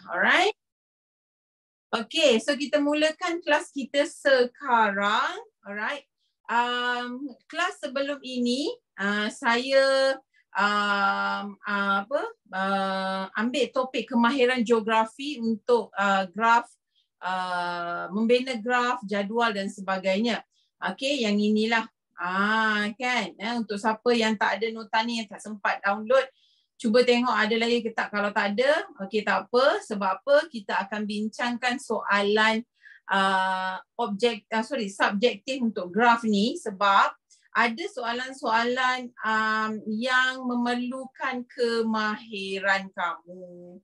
Alright. Okay, so kita mulakan kelas kita sekarang. Alright. Kelas sebelum ini saya ambil topik kemahiran geografi untuk graf, membina graf, jadual dan sebagainya. Okay, yang inilah. Kan, untuk siapa yang tak ada nota ni, yang tak sempat download, cuba tengok ada lagi ke tak. Kalau tak ada, okey, tak apa. Sebab apa? Kita akan bincangkan soalan subjektif untuk graf ni, sebab ada soalan-soalan yang memerlukan kemahiran kamu.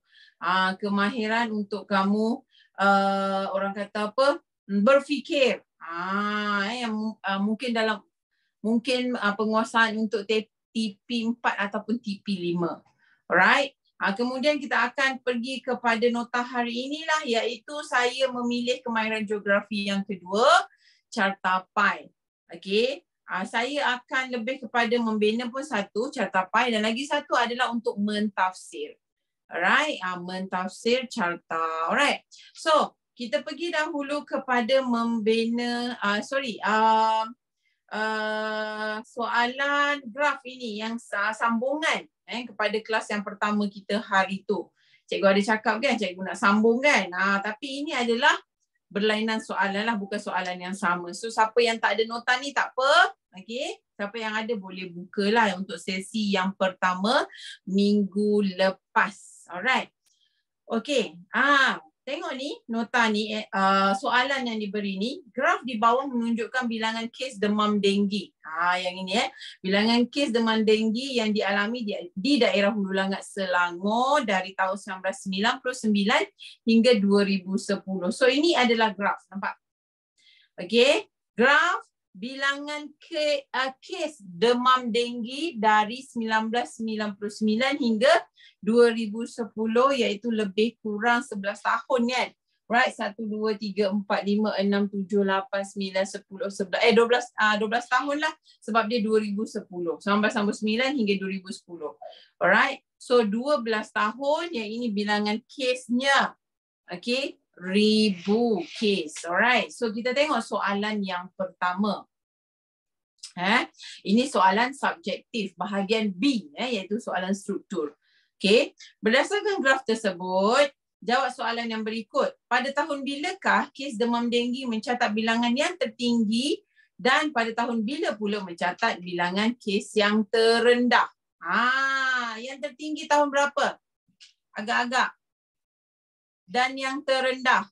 Kemahiran untuk kamu, orang kata apa? Berfikir. Mungkin penguasaan untuk TP4 ataupun TP5. Alright. Kemudian kita akan pergi kepada nota hari inilah, iaitu saya memilih kemahiran geografi yang kedua, carta pi. Okey. Saya akan lebih kepada membina pun satu, carta pi, dan lagi satu adalah untuk mentafsir. Alright. Mentafsir carta. Alright. So, kita pergi dahulu kepada membina, soalan graf ini yang sambungan kepada kelas yang pertama kita hari tu. Cikgu ada cakap kan, cikgu nak sambung kan. Tapi ini adalah berlainan soalan lah, bukan soalan yang sama. So siapa yang tak ada nota ni tak apa. Okay. Siapa yang ada boleh bukalah untuk sesi yang pertama minggu lepas. Alright. Okay. Tengok ni, nota ni, soalan yang diberi ni, graf di bawah menunjukkan bilangan kes demam denggi. Yang ini bilangan kes demam denggi yang dialami di daerah Hulu Langat Selangor dari tahun 1999 hingga 2010. So ini adalah graf, nampak? Okey, graf bilangan kes demam denggi dari 1999 hingga 2010, iaitu lebih kurang 11 tahun kan. Right, 1, 2, 3, 4, 5, 6, 7, 8, 9, 10, 11, 12 tahun lah, sebab dia 2010. 1999 hingga 2010. Alright, so 12 tahun, yang ini bilangan kesnya. Okay, 1000 kes. Alright, so kita tengok soalan yang pertama. Ini soalan subjektif bahagian B, iaitu soalan struktur. Okay. Berdasarkan graf tersebut, jawab soalan yang berikut. Pada tahun bilakah kes demam denggi mencatat bilangan yang tertinggi, dan pada tahun bila pula mencatat bilangan kes yang terendah? Yang tertinggi tahun berapa? Agak-agak. Dan yang terendah?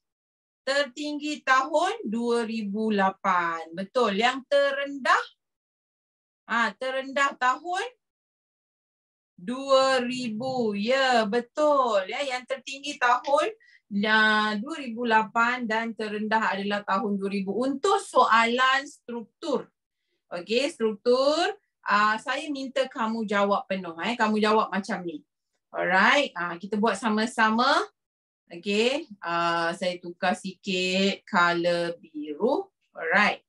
Tertinggi tahun 2008. Betul. Yang terendah? Terendah tahun 2000. Ya, betul. Yang tertinggi tahun 2008 dan terendah adalah tahun 2000. Untuk soalan struktur. Okey, struktur. Saya minta kamu jawab penuh. Kamu jawab macam ni. Alright. Kita buat sama-sama. Okey. Saya tukar sikit color biru. Alright.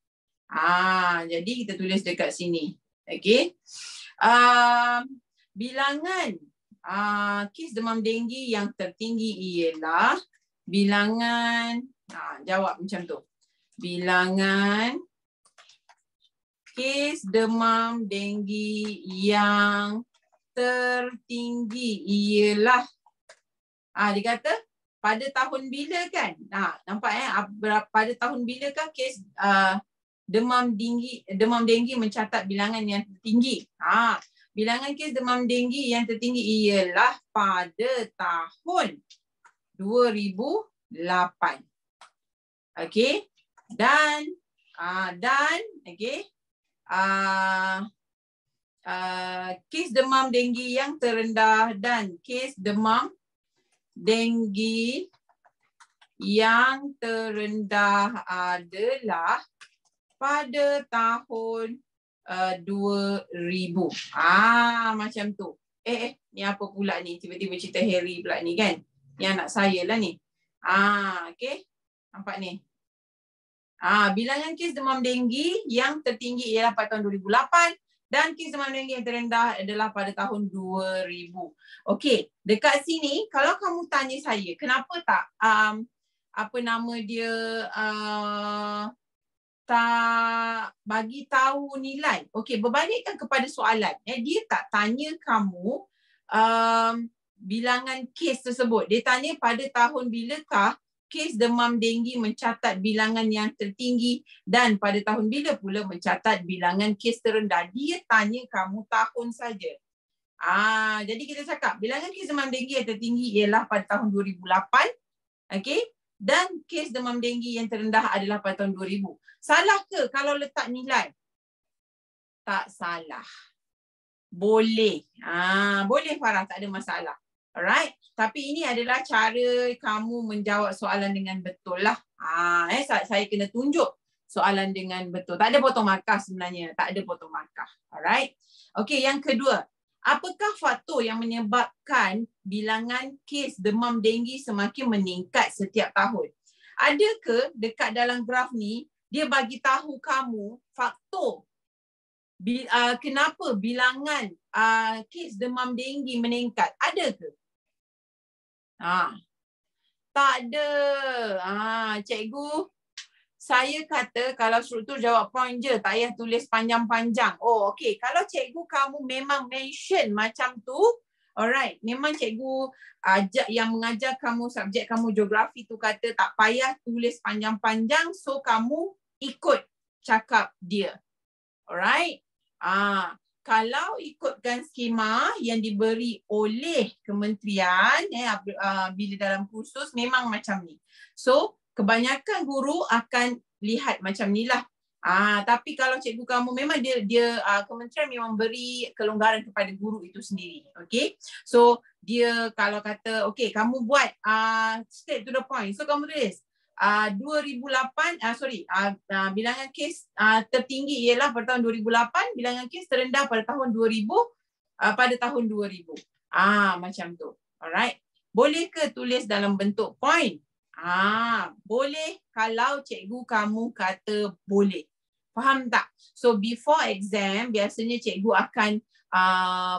Jadi kita tulis dekat sini. Okey. Bilangan kes demam denggi yang tertinggi ialah bilangan, jawab macam tu. Bilangan kes demam denggi yang tertinggi ialah, dia kata pada tahun bila kan? Nampak pada tahun bilakah kes demam denggi mencatat bilangan yang tertinggi? Bilangan kes demam denggi yang tertinggi ialah pada tahun 2008. Okey. Dan okey. Kes demam denggi yang terendah dan kes demam denggi yang terendah adalah pada tahun 2000. Macam tu. Ni apa pula ni? Tiba-tiba cerita Harry pula ni kan? Ni anak saya lah ni. Okey. Nampak ni. Bilangan kes demam denggi yang tertinggi ialah pada tahun 2008 Dan kes demam denggi yang terendah adalah pada tahun 2000. Okey, dekat sini kalau kamu tanya saya, kenapa tak apa nama dia tak bagi tahu nilai. Okey, berbalikkan kepada soalan. Dia tak tanya kamu bilangan kes tersebut. Dia tanya pada tahun bilakah kes demam denggi mencatat bilangan yang tertinggi dan pada tahun bila pula mencatat bilangan kes terendah. Dia tanya kamu tahun saja. Jadi kita cakap bilangan kes demam denggi yang tertinggi ialah pada tahun 2008. Okey? Dan kes demam denggi yang terendah adalah pada tahun 2000. Salah ke kalau letak nilai? Tak salah. Boleh. Boleh Farah, tak ada masalah. Alright. Tapi ini adalah cara kamu menjawab soalan dengan betul lah. Saya kena tunjuk soalan dengan betul. Tak ada potong markah sebenarnya. Tak ada potong markah. Alright. Okey, yang kedua. Apakah faktor yang menyebabkan bilangan kes demam denggi semakin meningkat setiap tahun? Ada ke dekat dalam graf ni, dia bagi tahu kamu faktor kenapa bilangan kes demam denggi meningkat? Ada ke? Tak ada. Cikgu, saya kata kalau struktur jawab point je, tak payah tulis panjang-panjang. Oh, okey. Kalau cikgu kamu memang mention macam tu, alright. Memang cikgu yang mengajar kamu, subjek kamu geografi tu kata tak payah tulis panjang-panjang, so kamu ikut cakap dia. Alright. Kalau ikutkan skema yang diberi oleh kementerian bila dalam kursus memang macam ni. So, kebanyakan guru akan lihat macam ni lah. Tapi kalau cikgu kamu memang dia kementerian memang beri kelonggaran kepada guru itu sendiri. Okay. So dia kalau kata okay kamu buat straight to the point. So kamu tulis 2008 bilangan kes tertinggi ialah pada tahun 2008, bilangan kes terendah pada tahun 2000 pada tahun 2000. Macam tu. Alright. Boleh ke tulis dalam bentuk point? Boleh kalau cikgu kamu kata boleh. Faham tak? So before exam biasanya cikgu akan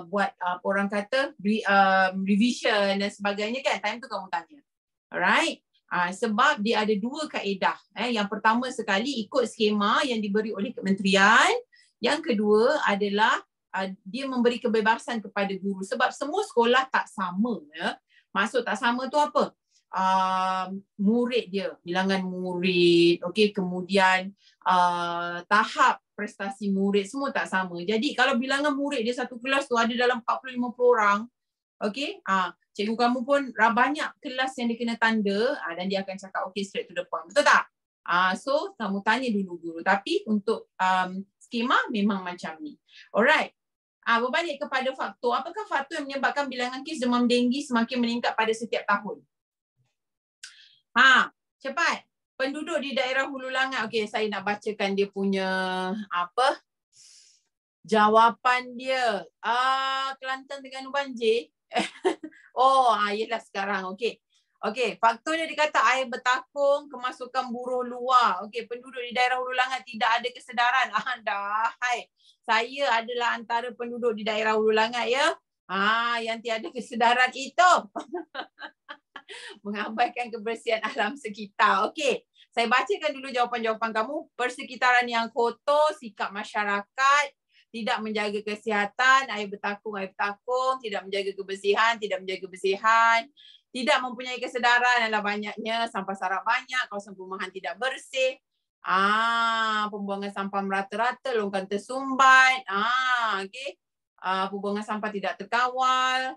buat orang kata revision dan sebagainya kan. Time tu kamu tanya. Alright. Sebab dia ada dua kaedah. Yang pertama sekali ikut skema yang diberi oleh kementerian. Yang kedua adalah dia memberi kebebasan kepada guru. Sebab semua sekolah tak sama. Maksud tak sama tu apa? Murid dia, bilangan murid, okey, kemudian tahap prestasi murid semua tak sama. Jadi kalau bilangan murid dia satu kelas tu ada dalam 40-50 orang, okey, cikgu kamu pun banyak kelas yang dia kena tanda dan dia akan cakap okey straight to the point. Betul tak? So kamu tanya dulu guru. Tapi untuk skema memang macam ni. Alright. Berbalik kepada faktor. Apakah faktor yang menyebabkan bilangan kes demam denggi semakin meningkat pada setiap tahun? Cepat. Penduduk di daerah Hulu Langat. Okey, saya nak bacakan dia punya jawapan dia. Kelantan dengan banjir. Yelah sekarang. Okey. Okey, faktornya dikata air bertakung, kemasukan buruh luar. Okey, penduduk di daerah Hulu Langat tidak ada kesedaran. Saya adalah antara penduduk di daerah Hulu Langat ya. Yang tiada kesedaran itu. Mengabaikan kebersihan alam sekitar. Okey. Saya bacakan dulu jawapan-jawapan kamu. Persekitaran yang kotor, sikap masyarakat, tidak menjaga kesihatan, air bertakung, tidak menjaga kebersihan, tidak mempunyai kesedaran adalah banyaknya, sampah sarap banyak, kawasan perumahan tidak bersih, pembuangan sampah merata-rata, longkang tersumbat, okey. Pembuangan sampah tidak terkawal,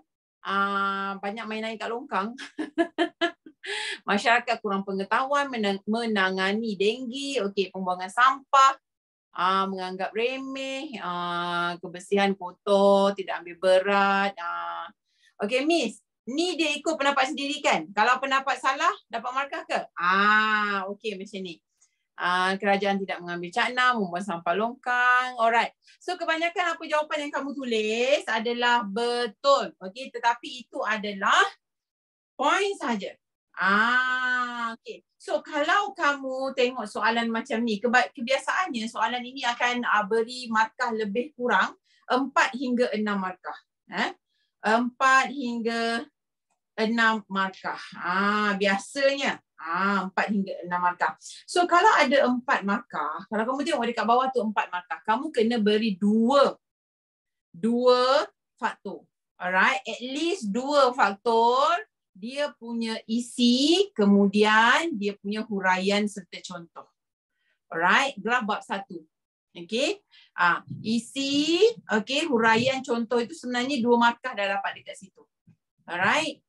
banyak mainan kat longkang. Masyarakat kurang pengetahuan menangani denggi, okey, pembuangan sampah, menganggap remeh, kebersihan kotor, tidak ambil berat. Okey Miss, ni dia ikut pendapat sendiri kan? Kalau pendapat salah, dapat markah ke? Okey macam ni. Kerajaan tidak mengambil cakna, membuang sampah longkang. Alright. So kebanyakan apa jawapan yang kamu tulis adalah betul. Okey, tetapi itu adalah point saja. Okay. So kalau kamu tengok soalan macam ni, kebiasaannya soalan ini akan beri markah lebih kurang 4 hingga 6 markah. 4 hingga 6 markah. Biasanya 4 hingga 6 markah. So kalau ada 4 markah, kalau kamu tengok dekat bawah tu 4 markah, kamu kena beri 2 faktor. Alright, at least 2 faktor, dia punya isi, kemudian dia punya huraian serta contoh. Alright, graf bab 1. Okey. Isi, okey, huraian contoh itu sebenarnya 2 markah dah dapat dekat situ. Alright.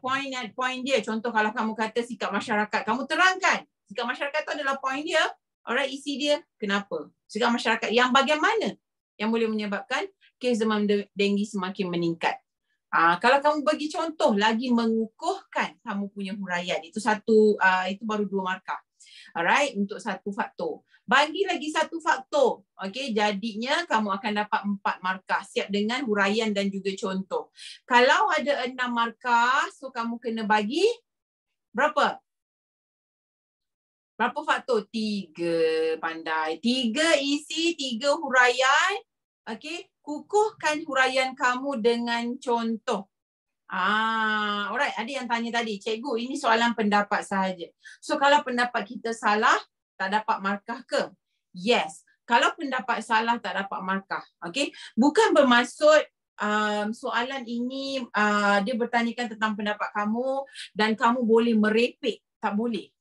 Point dia, contoh kalau kamu kata sikap masyarakat, kamu terangkan sikap masyarakat tu adalah point dia. Alright, isi dia kenapa? Sikap masyarakat yang bahagian mana yang boleh menyebabkan kes demam denggi semakin meningkat. Kalau kamu bagi contoh lagi mengukuhkan kamu punya huraian, itu itu baru 2 markah. Alright, untuk 1 faktor. Bagi lagi 1 faktor. Okey, jadinya kamu akan dapat 4 markah siap dengan huraian dan juga contoh. Kalau ada 6 markah, so kamu kena bagi berapa? Berapa faktor? 3, pandai. 3 isi, 3 huraian. Okey, kukuhkan huraian kamu dengan contoh. Alright, ada yang tanya tadi, cikgu ini soalan pendapat sahaja. So kalau pendapat kita salah, tak dapat markah ke? Yes. Kalau pendapat salah tak dapat markah. Okay? Bukan bermaksud soalan ini dia bertanyakan tentang pendapat kamu dan kamu boleh merepek. Tak boleh.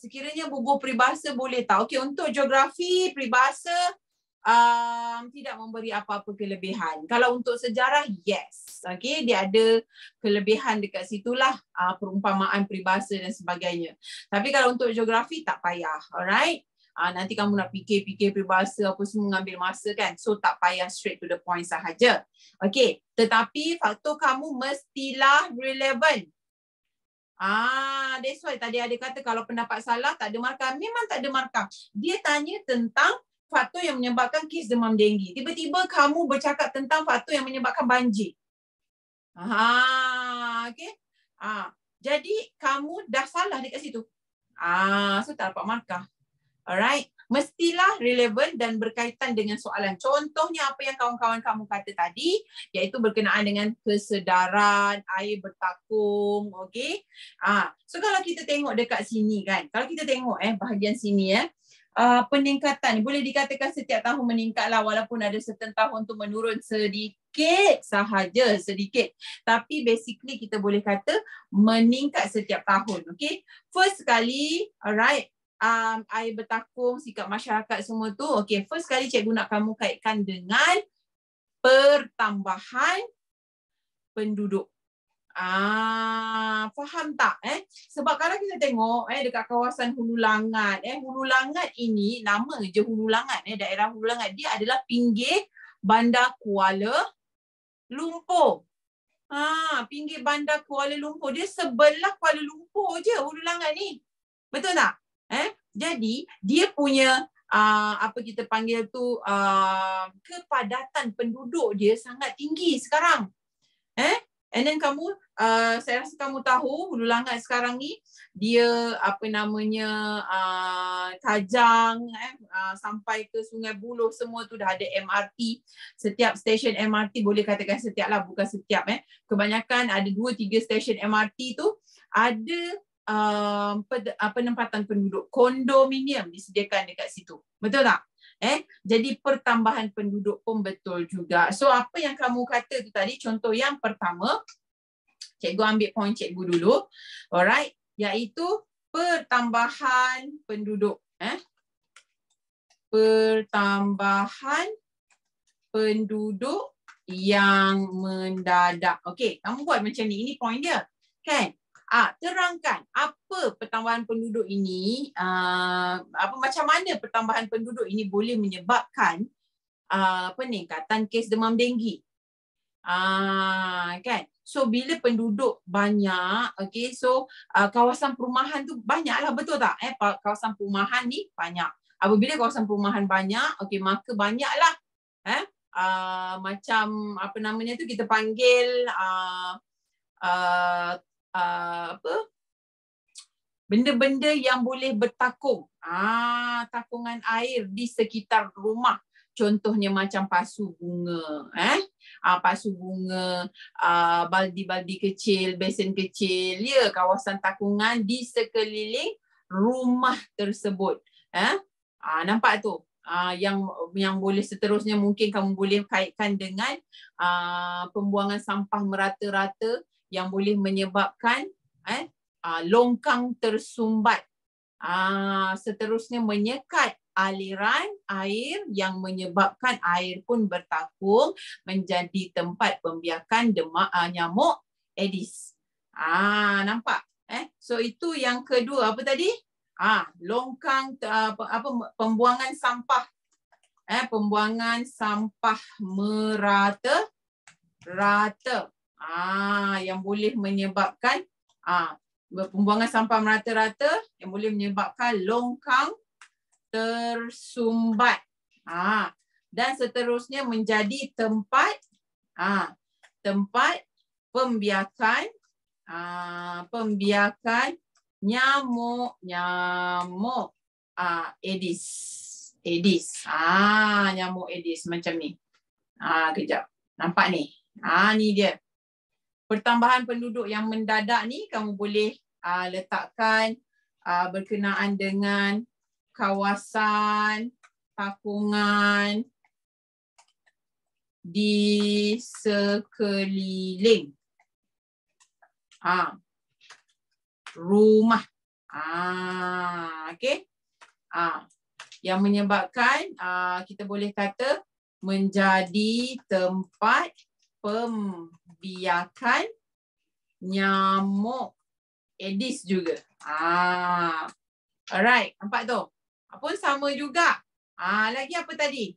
Sekiranya bubuh peribahasa boleh tak? Okay, untuk geografi, peribahasa tidak memberi apa-apa kelebihan. Kalau untuk sejarah, yes. Okay, dia ada kelebihan dekat situlah, perumpamaan, peribahasa dan sebagainya. Tapi kalau untuk geografi, tak payah. Alright? Nanti kamu nak fikir-fikir peribahasa apa semua mengambil masa kan. So tak payah, straight to the point sahaja. Okay, tetapi faktor kamu mestilah relevan. That's why tadi ada kata kalau pendapat salah tak ada markah. Memang tak ada markah. Dia tanya tentang faktor yang menyebabkan kes demam denggi. Tiba-tiba kamu bercakap tentang faktor yang menyebabkan banjir. Okay. Jadi kamu dah salah dekat situ. So tak dapat markah. Alright. Mestilah relevan dan berkaitan dengan soalan. Contohnya apa yang kawan-kawan kamu kata tadi, iaitu berkenaan dengan kesedaran, air bertakung. Okay. So kalau kita tengok dekat sini kan, kalau kita tengok bahagian sini peningkatan boleh dikatakan setiap tahun meningkatlah, walaupun ada certain tahun tu menurun sedikit sahaja, sedikit. Tapi basically kita boleh kata meningkat setiap tahun. Okay. First sekali, alright, air bertakung, sikap masyarakat semua tu. Okay, first sekali cikgu nak kamu kaitkan dengan pertambahan penduduk. Faham tak? Sebab kalau kita tengok dekat kawasan Hulu Langat, Hulu Langat ini nama je Hulu Langat, daerah Hulu Langat, dia adalah pinggir bandar Kuala Lumpur. Pinggir bandar Kuala Lumpur, dia sebelah Kuala Lumpur je Hulu Langat ni. Betul tak? Jadi dia punya apa kita panggil tu kepadatan penduduk dia sangat tinggi sekarang. And then kamu, saya rasa kamu tahu Hulu Langat sekarang ni dia apa namanya Kajang sampai ke Sungai Buloh semua tu dah ada MRT. Setiap stesen MRT, boleh katakan setiap lah, bukan setiap kebanyakan ada 2-3 stesen MRT tu ada penempatan penduduk, kondominium disediakan dekat situ. Betul tak? Jadi pertambahan penduduk pun betul juga. So apa yang kamu kata tu tadi, contoh yang pertama, cikgu ambil point cikgu dulu. Alright, iaitu pertambahan penduduk. Pertambahan penduduk yang mendadak. Okey, kamu buat macam ni. Ini point dia. Kan? Terangkan apa pertambahan penduduk ini, macam mana pertambahan penduduk ini boleh menyebabkan peningkatan kes demam denggi. Kan? So bila penduduk banyak, okay, so kawasan perumahan tu banyaklah, betul tak? Kawasan perumahan ni banyak. Apabila kawasan perumahan banyak, okay, maka banyaklah macam apa namanya tu kita panggil benda-benda yang boleh bertakung, takungan air di sekitar rumah. Contohnya macam pasu bunga, pasu bunga, baldi-baldi kecil, besen kecil, ya, kawasan takungan di sekeliling rumah tersebut. Nampak tu? Yang boleh seterusnya mungkin kamu boleh kaitkan dengan pembuangan sampah merata-rata yang boleh menyebabkan longkang tersumbat. Seterusnya menyekat aliran air yang menyebabkan air pun bertakung menjadi tempat pembiakan nyamuk Aedes. Nampak? So itu yang kedua, apa tadi? Longkang pembuangan sampah. Pembuangan sampah merata. Yang boleh menyebabkan pembuangan sampah merata-rata yang boleh menyebabkan longkang tersumbat. Dan seterusnya menjadi tempat pembiakan nyamuk Aedes. Nyamuk Aedes macam ni. Kejap. Nampak ni? Ni dia. Pertambahan penduduk yang mendadak ni kamu boleh letakkan berkenaan dengan kawasan takungan di sekeliling rumah. Okey. Yang menyebabkan kita boleh kata menjadi tempat pembiakan nyamuk Aedes juga. Alright, nampak tu? Pun sama juga. Lagi apa tadi?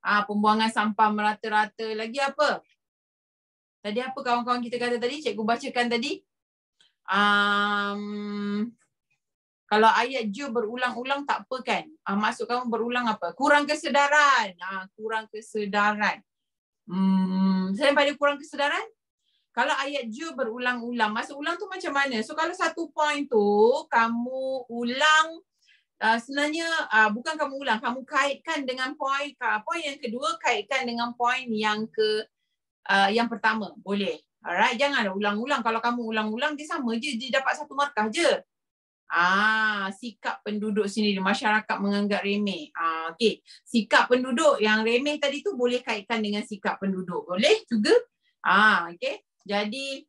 Pembuangan sampah merata-rata. Lagi apa? Tadi apa kawan-kawan kita kata tadi? Cikgu bacakan tadi. Kalau ayat Ju berulang-ulang tak apa kan? Maksud kamu berulang apa? Kurang kesedaran. Kurang kesedaran. Selain pada kurang kesedaran, kalau ayat Ju berulang-ulang, maksud ulang tu macam mana? So kalau satu point tu kamu ulang, sebenarnya bukan kamu ulang, kamu kaitkan dengan poin yang kedua, kaitkan dengan poin yang pertama, boleh. Alright, jangan ulang-ulang. Kalau kamu ulang-ulang dia sama je, dia dapat satu markah je. Sikap penduduk sendiri, masyarakat menganggap remeh. Okey, sikap penduduk yang remeh tadi tu boleh kaitkan dengan sikap penduduk. Boleh juga. Okey. Jadi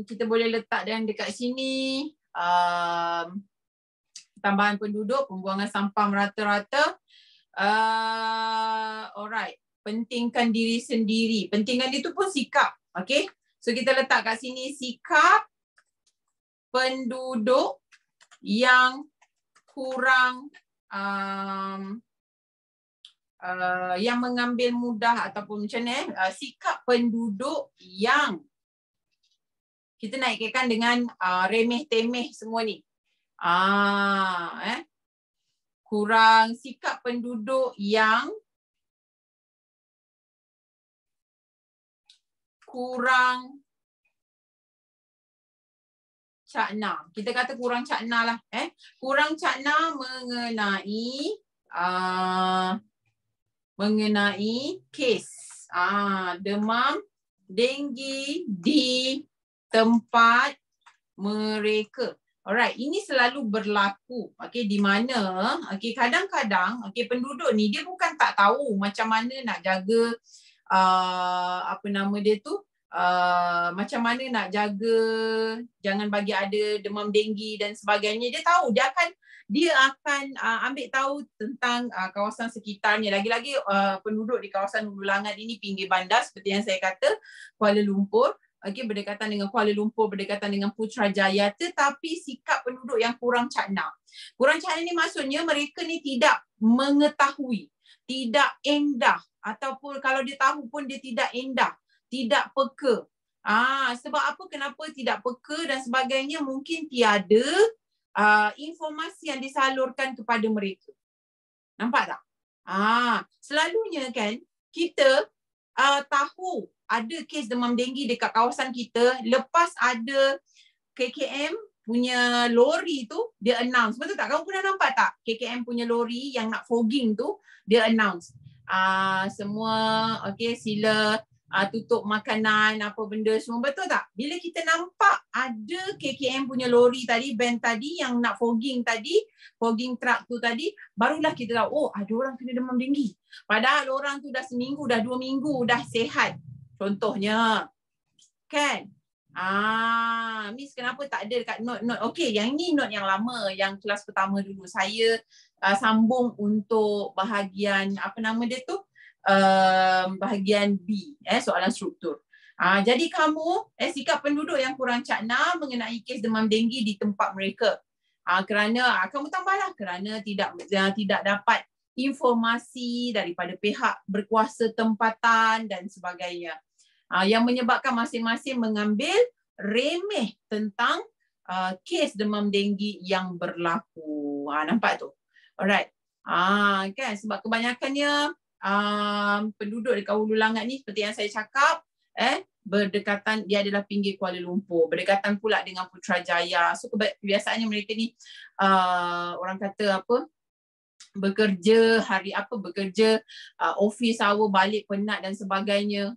kita boleh letak dan dekat sini tambahan penduduk, pembuangan sampah merata-rata. Alright, pentingkan diri sendiri. Pentingkan itu pun sikap. Okey. So kita letak kat sini sikap penduduk yang kurang yang mengambil mudah ataupun macam ni, sikap penduduk yang kita naikkan dengan remeh-temeh semua ni. Kurang sikap penduduk yang kurang cakna. Kita kata kurang cakna lah. Kurang cakna mengenai kes demam denggi di tempat mereka. Alright, ini selalu berlaku. Okey, di mana kadang-kadang penduduk ni dia bukan tak tahu macam mana nak jaga macam mana nak jaga jangan bagi ada demam denggi dan sebagainya. Dia tahu, dia akan ambil tahu tentang kawasan sekitarnya. Lagi-lagi penduduk di kawasan Hulu Langat ini pinggir bandar seperti yang saya kata, Kuala Lumpur. Berdekatan dengan Kuala Lumpur, berdekatan dengan Putrajaya, tetapi sikap penduduk yang kurang cakna. Kurang cakna ni maksudnya mereka ni tidak mengetahui, tidak endah, ataupun kalau dia tahu pun dia tidak endah, tidak peka. Sebab apa, kenapa tidak peka dan sebagainya, mungkin tiada informasi yang disalurkan kepada mereka. Nampak tak? Selalunya kan kita tahu ada kes demam denggi dekat kawasan kita lepas ada KKM punya lori tu dia announce. Betul tak? Kamu pernah nampak tak? KKM punya lori yang nak fogging tu dia announce. Semua okey sila tutup makanan apa benda semua, betul tak? Bila kita nampak ada KKM punya lori tadi, van tadi yang nak fogging tadi, fogging truck tu tadi, barulah kita tahu oh ada orang kena demam denggi. Padahal orang tu dah seminggu, dah 2 minggu dah sihat. Contohnya. Kan? Miss kenapa tak ada dekat note-note? Okey, yang ni note yang lama, yang kelas pertama dulu. Saya sambung untuk bahagian apa nama dia tu? Bahagian B, soalan struktur. Jadi kamu sikap penduduk yang kurang cakna mengenai kes demam denggi di tempat mereka. Kerana kamu tambahlah kerana tidak dapat informasi daripada pihak berkuasa tempatan dan sebagainya. Yang menyebabkan masing-masing mengambil remeh tentang kes demam denggi yang berlaku. Nampak tu? Alright. Kan sebab kebanyakannya penduduk dekat Hulu Langat ni seperti yang saya cakap berdekatan, dia adalah pinggir Kuala Lumpur, berdekatan pula dengan Putrajaya. So kebiasaannya mereka ni orang kata apa, bekerja office hour, balik penat dan sebagainya,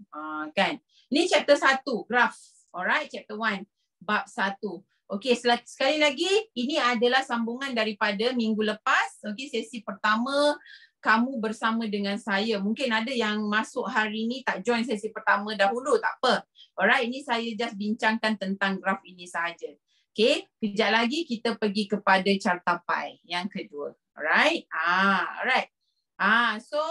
kan. Ini chapter 1 graf. Alright, chapter 1 bab 1. Okey, sekali lagi ini adalah sambungan daripada minggu lepas. Okey, sesi pertama kamu bersama dengan saya. Mungkin ada yang masuk hari ni tak join sesi pertama dahulu, tak apa. Alright, ini saya just bincangkan tentang graf ini sahaja. Okey, kejap lagi kita pergi kepada carta pie yang kedua. Alright. Alright. So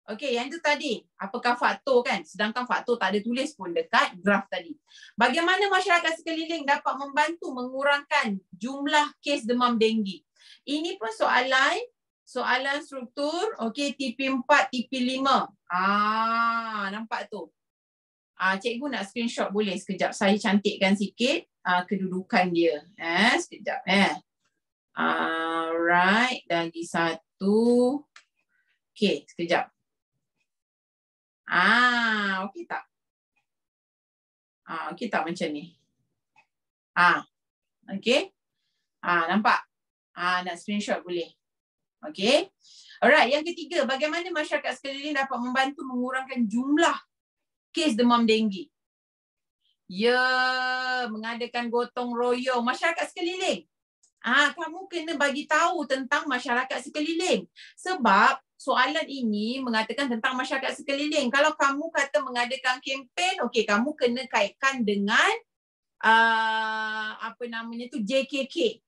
okey, yang itu tadi, apakah faktor kan? Sedangkan faktor tak ada tulis pun dekat graf tadi. Bagaimana masyarakat sekeliling dapat membantu mengurangkan jumlah kes demam denggi? Ini pun soalan struktur, okey, TP4, TP5. Nampak tu. Cikgu nak screenshot boleh sekejap. Saya cantikkan sikit kedudukan dia. Sekejap. Alright, lagi satu. Okey, sekejap. Okey tak? Okey tak macam ni? Okey. Nampak? Nak screenshot boleh. Okey. Alright, yang ketiga, bagaimana masyarakat sekeliling dapat membantu mengurangkan jumlah kes demam denggi? Ya, mengadakan gotong royong masyarakat sekeliling. Kamu kena bagi tahu tentang masyarakat sekeliling. Sebab soalan ini mengatakan tentang masyarakat sekeliling. Kalau kamu kata mengadakan kempen, okey, kamu kena kaitkan dengan apa namanya tu, JKK.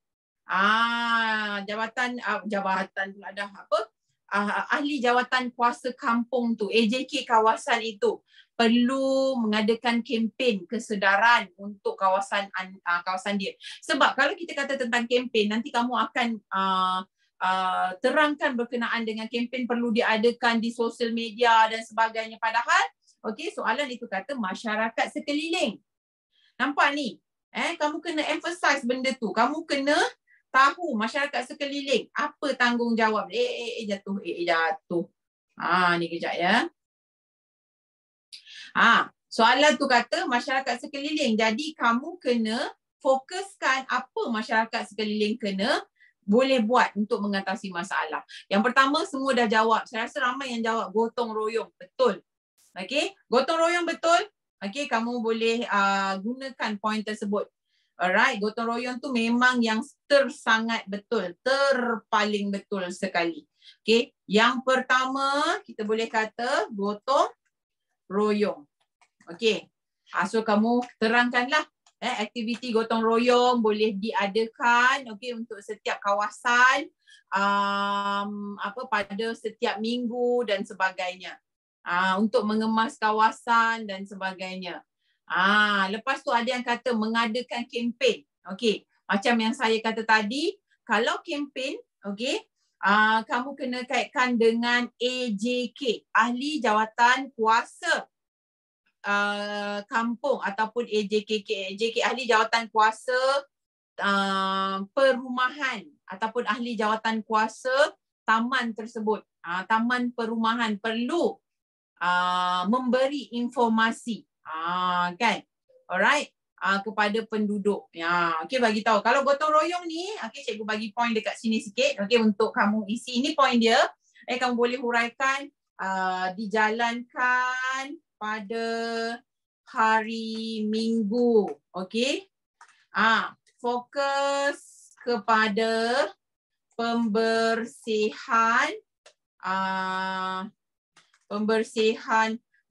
Jabatan pula dah apa? Ahli Jawatan Kuasa Kampung tu, AJK kawasan itu perlu mengadakan kempen kesedaran untuk kawasan dia. Sebab kalau kita kata tentang kempen, nanti kamu akan terangkan berkenaan dengan kempen perlu diadakan di sosial media dan sebagainya. Padahal, okey, soalan itu kata masyarakat sekeliling. Nampak ni? Kamu kena emphasize benda tu. Kamu kena tahu masyarakat sekeliling apa tanggungjawab. Jatuh. Ni kejap ya. Soalan tu kata masyarakat sekeliling. Jadi kamu kena fokuskan apa masyarakat sekeliling kena boleh buat untuk mengatasi masalah. Yang pertama semua dah jawab. Saya rasa ramai yang jawab gotong royong. Betul. Okey, gotong royong betul. Okey, kamu boleh gunakan poin tersebut. Alright, gotong royong tu memang yang sangat betul, terpaling betul sekali. Okey, yang pertama kita boleh kata gotong royong. Okey, so kamu terangkanlah aktiviti gotong royong boleh diadakan, okey, untuk setiap kawasan pada setiap minggu dan sebagainya. Untuk mengemas kawasan dan sebagainya. Lepas tu ada yang kata mengadakan kempen. Okey, macam yang saya kata tadi, kalau kempen, okey, kamu kena kaitkan dengan AJK, Ahli Jawatan Kuasa Kampung ataupun AJKK, Ahli Jawatan Kuasa Perumahan ataupun Ahli Jawatan Kuasa taman tersebut. Taman perumahan perlu memberi informasi. Kan? Alright. kepada penduduk. Ya, okey, bagi tahu. Kalau gotong royong ni, okey, cikgu bagi point dekat sini sikit, okey, untuk kamu isi. Ini point dia. Kamu boleh huraikan dijalankan pada hari Minggu. Okey. Fokus kepada pembersihan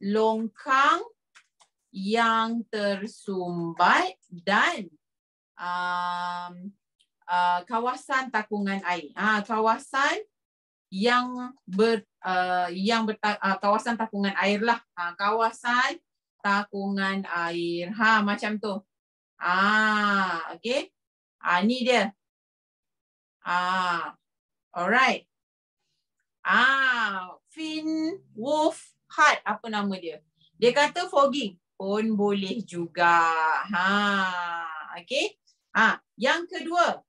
longkang yang tersumbat dan kawasan takungan air. Kawasan kawasan takungan air lah. Kawasan takungan air. Macam tu. Okey. Ni dia. Alright. Finn Wolfhard, apa nama dia? Dia kata fogging pun boleh juga. Okey. Yang kedua.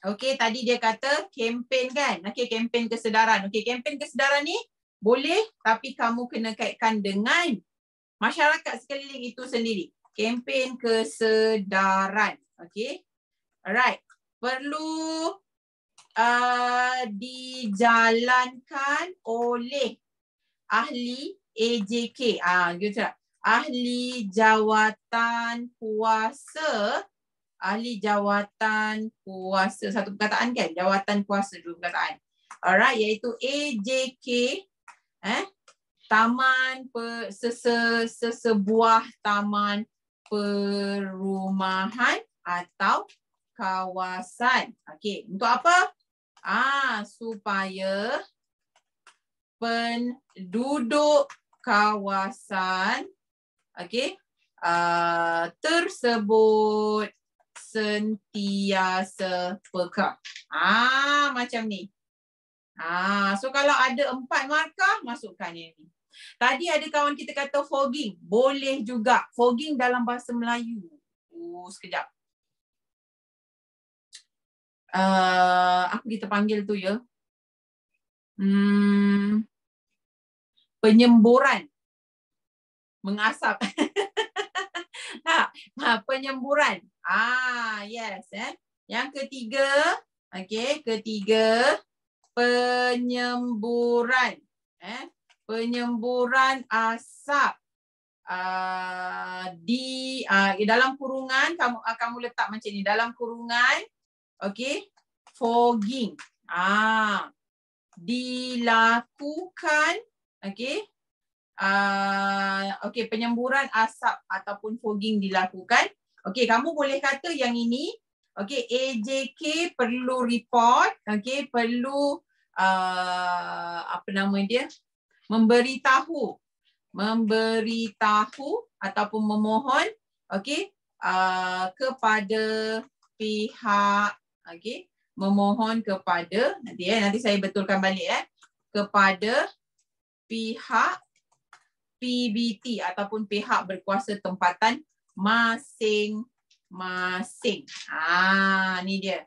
Okey, tadi dia kata kempen kan? Okey, kempen kesedaran. Okey, kempen kesedaran ni boleh tapi kamu kena kaitkan dengan masyarakat sekeliling itu sendiri. Kempen kesedaran. Okey. Alright. Perlu dijalankan oleh ahli AJK. Gitu tak? Ahli jawatan kuasa. Ahli jawatan kuasa. Satu perkataan kan? Jawatan kuasa, dua perkataan. Alright, iaitu AJK. Sesebuah taman perumahan atau kawasan. Okey, untuk apa? Supaya penduduk kawasan tersebut sentiasa peka. Macam ni. So kalau ada 4 markah, masukkan yang ni. Tadi ada kawan kita kata fogging. Boleh juga. Fogging dalam bahasa Melayu. Sekejap. Apa kita panggil tu ya? Penyemburan. Mengasap. Penyemburan. Yes. Yang ketiga. Ketiga. Penyemburan. Penyemburan asap. Di dalam kurungan kamu letak macam ni. Dalam kurungan. Fogging. Dilakukan. Penyemburan asap ataupun fogging dilakukan. Kamu boleh kata yang ini. AJK perlu report. Perlu apa nama dia? Memberitahu ataupun memohon. Kepada pihak. Memohon kepada, nanti saya betulkan balik kepada pihak PBT ataupun pihak berkuasa tempatan masing-masing. Ni dia.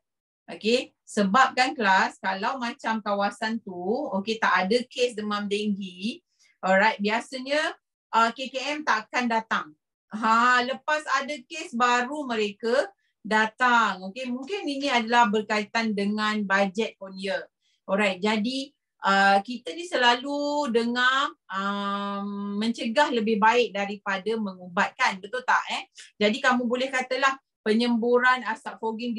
Sebab kan kelas, kalau macam kawasan tu, tak ada kes demam denggi, alright, biasanya KKM takkan datang. Lepas ada kes baru mereka datang. Mungkin ini adalah berkaitan dengan bajet pun ya. Alright, jadi kita ni selalu dengar mencegah lebih baik daripada mengubatkan. Betul tak? Jadi kamu boleh katalah penyemburan asap fogging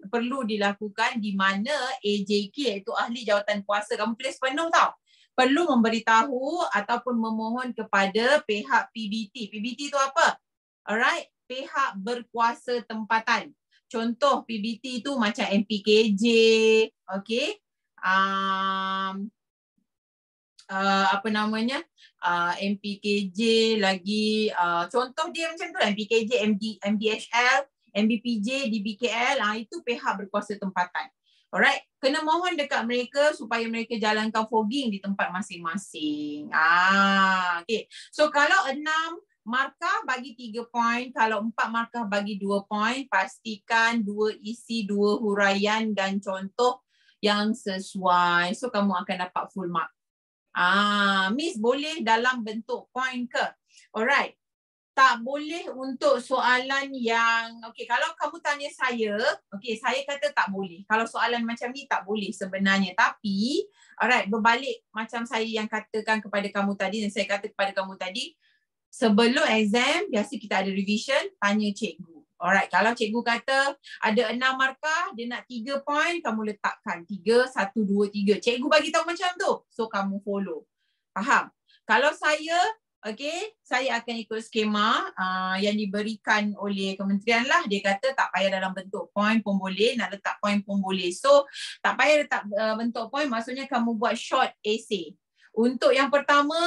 perlu dilakukan di mana AJK iaitu ahli jawatan kuasa. Kamu tulis penuh tau. Perlu memberitahu ataupun memohon kepada pihak PBT. PBT tu apa? Alright, pihak berkuasa tempatan. Contoh PBT tu macam MPKJ, apa namanya, MPKJ lagi, contoh dia macam tu, MPKJ, MDHL, MBPJ, DBKL, itu pihak berkuasa tempatan. Alright, kena mohon dekat mereka supaya mereka jalankan fogging di tempat masing-masing. So kalau 6 markah bagi 3 poin, kalau 4 markah bagi 2 poin, pastikan 2 isi 2 huraian dan contoh yang sesuai. So kamu akan dapat full mark. Miss boleh dalam bentuk poin ke? Alright. tak boleh untuk soalan yang, okey, kalau kamu tanya saya, okey, saya kata tak boleh. Kalau soalan macam ni tak boleh sebenarnya. Tapi, alright, berbalik macam saya yang katakan kepada kamu tadi dan saya kata kepada kamu tadi, sebelum exam, biasa kita ada revision, tanya cikgu. Alright, kalau cikgu kata ada 6 markah, dia nak 3 point, kamu letakkan 3, 1, 2, 3. Cikgu bagi tahu macam tu. So, kamu follow. Faham? Kalau saya, okey, saya akan ikut skema yang diberikan oleh kementerian lah. Dia kata tak payah dalam bentuk point pun boleh, nak letak point pun boleh. So, tak payah letak bentuk point, maksudnya kamu buat short essay. Untuk yang pertama,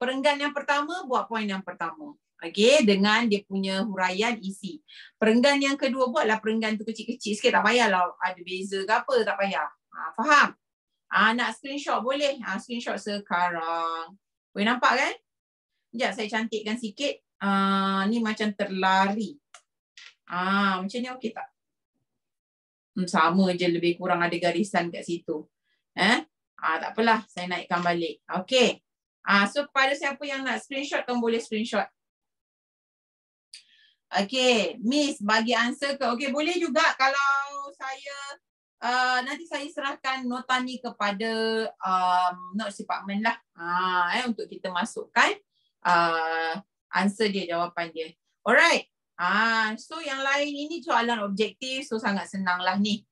perenggan yang pertama, buat point yang pertama. Okey, dengan dia punya huraian isi. Perenggan yang kedua, buatlah perenggan tu kecil-kecil sikit. Tak payahlah ada beza ke apa, tak payah. Faham? Nak screenshot boleh. Screenshot sekarang. Boleh nampak kan? Sekejap saya cantikkan sikit. Ni macam terlari. Macam ni okey tak? Sama je, lebih kurang ada garisan kat situ. Tak apalah, saya naikkan balik. Okey. So kepada siapa yang nak screenshot, kamu boleh screenshot. Okey, Miss bagi answer ke? Okey, boleh juga kalau saya nanti saya serahkan nota ni kepada notes department lah. Untuk kita masukkan answer dia, jawapan dia. Alright. So yang lain ini soalan objektif, so sangat senang lah ni.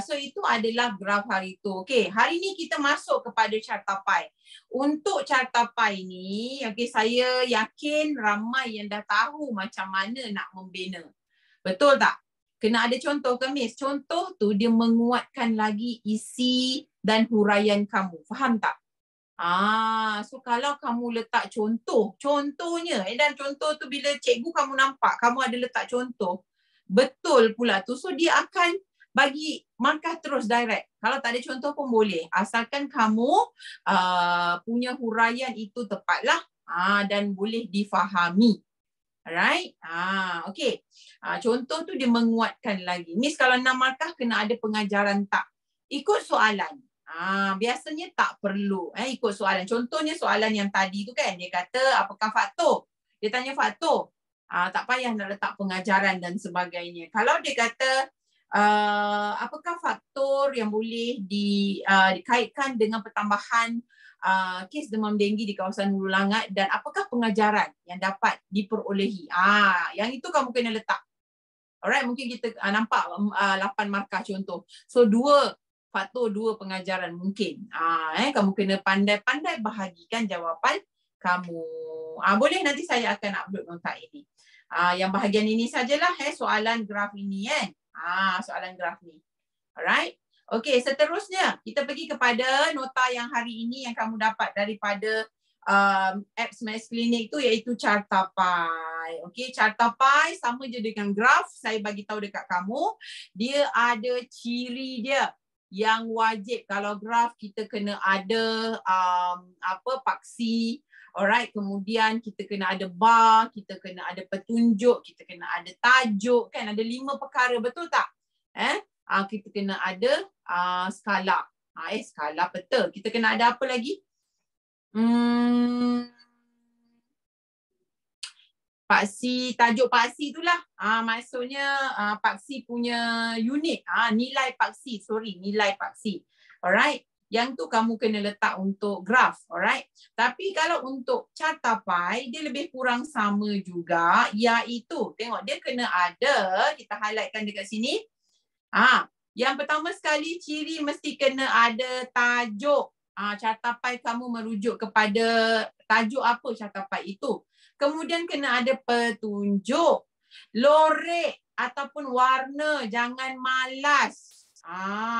So itu adalah graf hari tu. Okey, hari ni kita masuk kepada carta pie. Untuk carta pie ni, okey, saya yakin ramai yang dah tahu macam mana nak membina. Betul tak? Kena ada contoh ke, Miss? Contoh tu dia menguatkan lagi isi dan huraian kamu. Faham tak? So kalau kamu letak contohnya, dan contoh tu bila cikgu kamu nampak, kamu ada letak contoh, betul pula tu. So dia akan bagi markah terus direct. Kalau tak ada contoh pun boleh. Asalkan kamu punya huraian itu tepatlah dan boleh difahami. Alright? Okay. Contoh tu dia menguatkan lagi. Miss kalau 6 markah kena ada pengajaran tak? Ikut soalan. Biasanya tak perlu ikut soalan. Contohnya soalan yang tadi tu kan, dia kata apakah faktor? Dia tanya faktor. Tak payah nak letak pengajaran dan sebagainya. Kalau dia kata apakah faktor yang boleh dikaitkan dengan pertambahan kes demam denggi di kawasan Hulu Langat dan apakah pengajaran yang dapat diperolehi? Yang itu kamu kena letak. Alright, mungkin kita nampak 8 markah contoh. So 2 faktor, 2 pengajaran mungkin. Kamu kena pandai-pandai bahagikan jawapan kamu. Boleh nanti saya akan upload nota ini. Yang bahagian ini sajalah soalan graf ini kan. Soalan graf ni. Alright. Okey, seterusnya kita pergi kepada nota yang hari ini yang kamu dapat daripada apps Maths Clinic tu, iaitu carta pie. Okey, carta pie sama je dengan graf. Saya bagi tahu dekat kamu, dia ada ciri dia yang wajib. Kalau graf kita kena ada paksi. Alright, kemudian kita kena ada bar, kita kena ada petunjuk, kita kena ada tajuk, kan ada 5 perkara, betul tak? Kita kena ada skala. Skala peta. Kita kena ada apa lagi? Paksi, tajuk paksi itulah. Maksudnya paksi punya unit. Nilai paksi, nilai paksi. Alright. Yang tu kamu kena letak untuk graf. Alright. Tapi kalau untuk carta pie, dia lebih kurang sama juga. Iaitu, tengok dia kena ada, kita highlightkan dekat sini. Yang pertama sekali, ciri mesti kena ada tajuk. Carta pie kamu merujuk kepada tajuk apa carta pie itu. Kemudian kena ada petunjuk, lorek ataupun warna, jangan malas.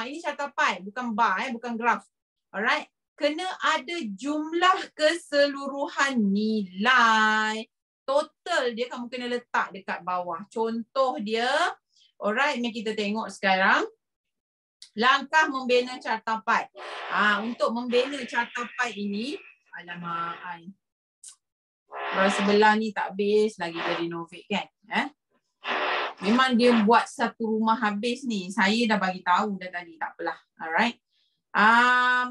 Ini carta pie, bukan bar, bukan graf. Alright. Kena ada jumlah keseluruhan nilai. Total dia kamu kena letak dekat bawah. Contoh dia, alright, ni kita tengok sekarang. Langkah membina carta pie. Untuk membina carta pie ini, alamak, orang sebelah ni tak habis lagi dia renovate kan. Memang dia buat satu rumah habis ni. Saya dah bagi tahu dah tadi, tak apalah. Alright.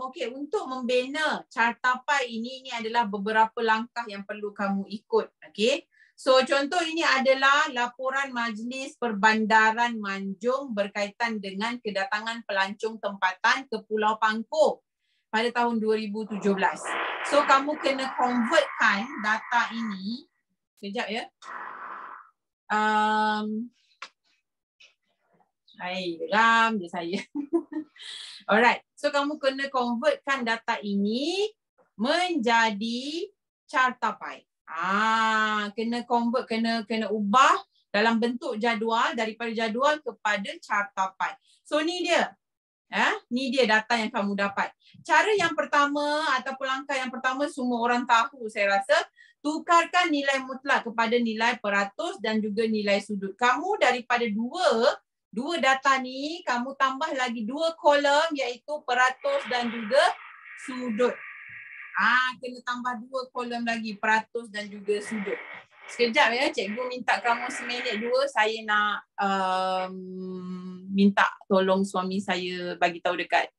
Okey, untuk membina carta pie ini adalah beberapa langkah yang perlu kamu ikut. Okey. So contoh ini adalah laporan Majlis Perbandaran Manjung berkaitan dengan kedatangan pelancong tempatan ke Pulau Pangkor pada tahun 2017. So kamu kena convertkan data ini. Sekejap ya. Geram je saya. Alright. So kamu kena convertkan data ini menjadi carta pie. Kena convert, kena ubah dalam bentuk jadual, daripada jadual kepada carta pie. So ni dia. Ni dia data yang kamu dapat. Cara yang pertama ataupun langkah yang pertama semua orang tahu saya rasa, tukarkan nilai mutlak kepada nilai peratus dan juga nilai sudut. Kamu daripada dua data ni, kamu tambah lagi 2 kolom iaitu peratus dan juga sudut. Kena tambah 2 kolom lagi, peratus dan juga sudut. Sekejap ya, cikgu minta kamu seminit dua, saya nak minta tolong suami saya bagi tahu dekat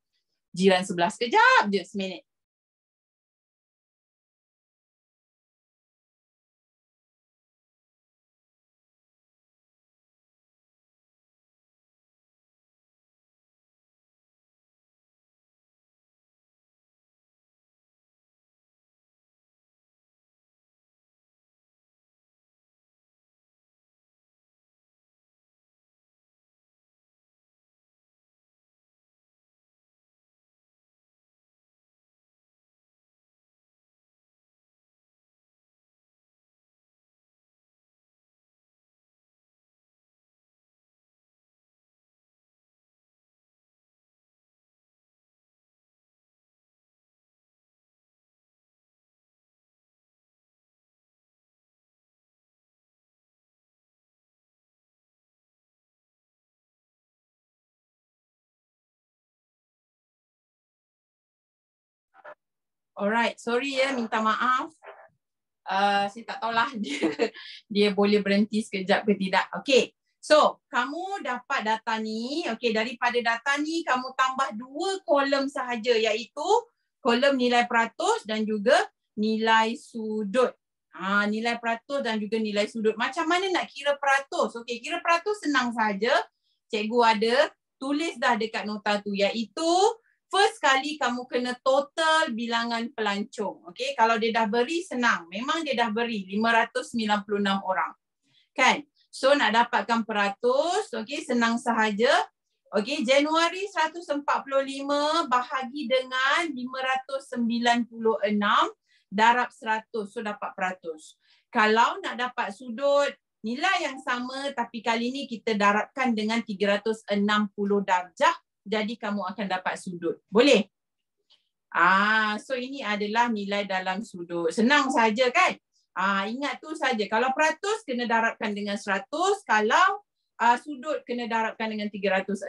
jiran sebelah. Sekejap je, seminit. Alright, sorry ya, minta maaf. Saya tak tahulah dia boleh berhenti sekejap ke tidak. Okay, so kamu dapat data ni. Okay, daripada data ni kamu tambah 2 kolom sahaja iaitu kolom nilai peratus dan juga nilai sudut. Nilai peratus dan juga nilai sudut. Macam mana nak kira peratus? Okay, kira peratus senang saja. Cikgu ada tulis dah dekat nota tu iaitu first kali kamu kena total bilangan pelancong. Okay, kalau dia dah beri senang. Memang dia dah beri 596 orang. Kan? So nak dapatkan peratus, okay, senang sahaja. Okay, Januari 145 bahagi dengan 596 darab 100. So dapat peratus. Kalau nak dapat sudut, nilai yang sama tapi kali ni kita darabkan dengan 360 darjah. Jadi kamu akan dapat sudut. Boleh? So ini adalah nilai dalam sudut. Senang saja kan? Ingat tu saja. Kalau peratus kena darabkan dengan 100. Kalau sudut kena darabkan dengan 360.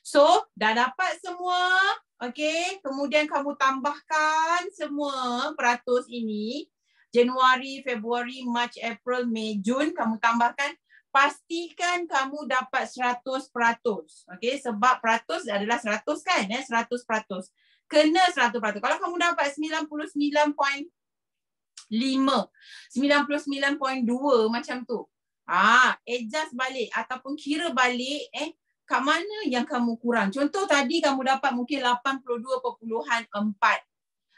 So dah dapat semua. Okay. Kemudian kamu tambahkan semua peratus ini. Januari, Februari, Mac, April, Mei, Jun. Kamu tambahkan. Pastikan kamu dapat 100%. Okay, sebab peratus adalah 100 kan? 100%. Kena 100%. Kalau kamu dapat 99.5, 99.2 macam tu. Adjust balik ataupun kira balik kat mana yang kamu kurang. Contoh tadi kamu dapat mungkin 82.4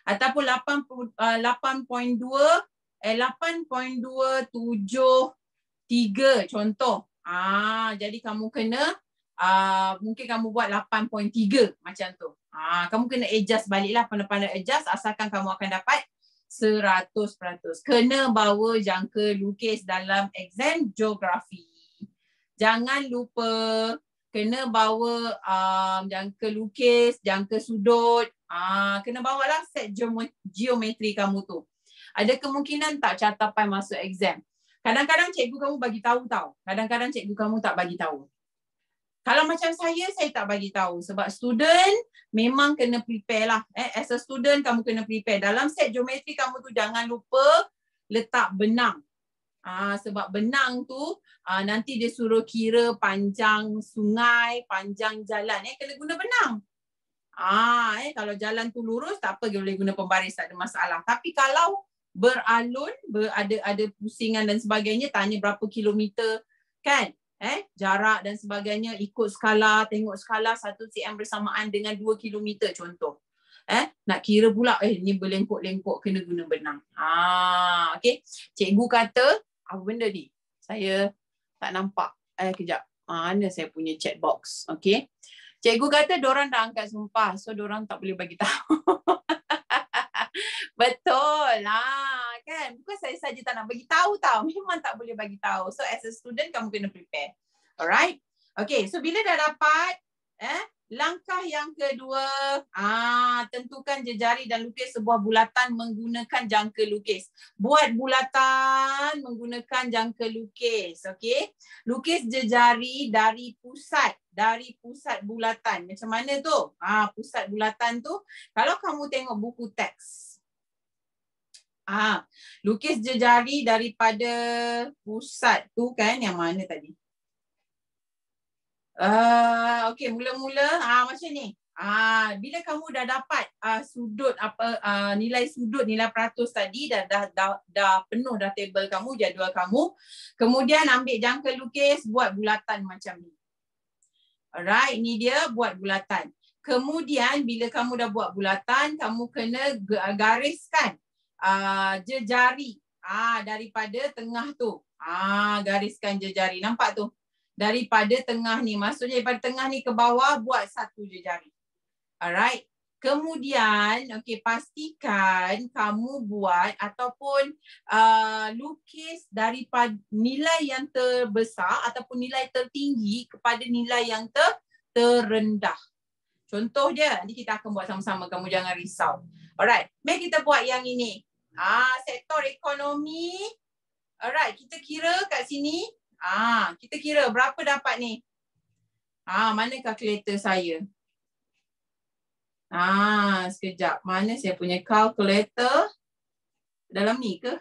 ataupun 8.273 contoh. Jadi kamu kena mungkin kamu buat 8.3 macam tu. Kamu kena adjust baliklah, pandai-pandai adjust asalkan kamu akan dapat 100%. Kena bawa jangka lukis dalam exam geografi. Jangan lupa kena bawa jangka lukis, jangka sudut. Kena bawalah set geometri kamu tu. Ada kemungkinan tak carta pie masuk exam? Kadang-kadang cikgu kamu bagi tahu tau. Kadang-kadang cikgu kamu tak bagi tahu. Kalau macam saya tak bagi tahu. Sebab student memang kena prepare lah. As a student kamu kena prepare. Dalam set geometri kamu tu jangan lupa letak benang. Sebab benang tu nanti dia suruh kira panjang sungai, panjang jalan. Kena guna benang. Kalau jalan tu lurus tak apa, boleh guna pembaris, tak ada masalah. Tapi kalau beralun, ada pusingan dan sebagainya, tanya berapa kilometer kan? Jarak dan sebagainya, ikut skala, tengok skala 1 cm bersamaan dengan 2 kilometer contoh. Nak kira pula, ni berlengkok-lengkok kena guna benang. Okey. Cikgu kata, apa benda ni? Saya tak nampak. Kejap. Mana saya punya chat box? Okey. Cikgu kata diorang dah angkat sumpah. So diorang tak boleh bagi tahu. Betul. Kan? Bukan saya saja tak nak bagi tahu tau. Memang tak boleh bagi tahu. So as a student kamu kena prepare. Alright? Okay, so bila dah dapat langkah yang kedua, tentukan jejari dan lukis sebuah bulatan menggunakan jangka lukis. Buat bulatan menggunakan jangka lukis. Okay? Lukis jejari dari pusat bulatan. Macam mana tu? Pusat bulatan tu, kalau kamu tengok buku teks, lukis jejari daripada pusat tu kan, yang mana tadi? Okey, mula-mula macam ni. Bila kamu dah dapat sudut nilai sudut, nilai peratus tadi, dah penuh dah table kamu, jadual kamu. Kemudian ambil jangka lukis, buat bulatan macam ni. Alright, ni dia buat bulatan. Kemudian bila kamu dah buat bulatan, kamu kena gariskan jejari daripada tengah tu. Gariskan jejari. Nampak tu? Daripada tengah ni. Maksudnya daripada tengah ni ke bawah, buat satu jejari. Alright. Kemudian, pastikan kamu buat ataupun lukis daripada nilai yang terbesar ataupun nilai tertinggi kepada nilai yang terendah. Contoh je, nanti kita akan buat sama-sama. Kamu jangan risau. Alright. Mari kita buat yang ini. Sektor ekonomi. Alright. Kita kira kat sini. Kita kira berapa dapat ni? Mana kalkulator saya? Sekejap. Mana saya punya kalkulator? Dalam ni ke?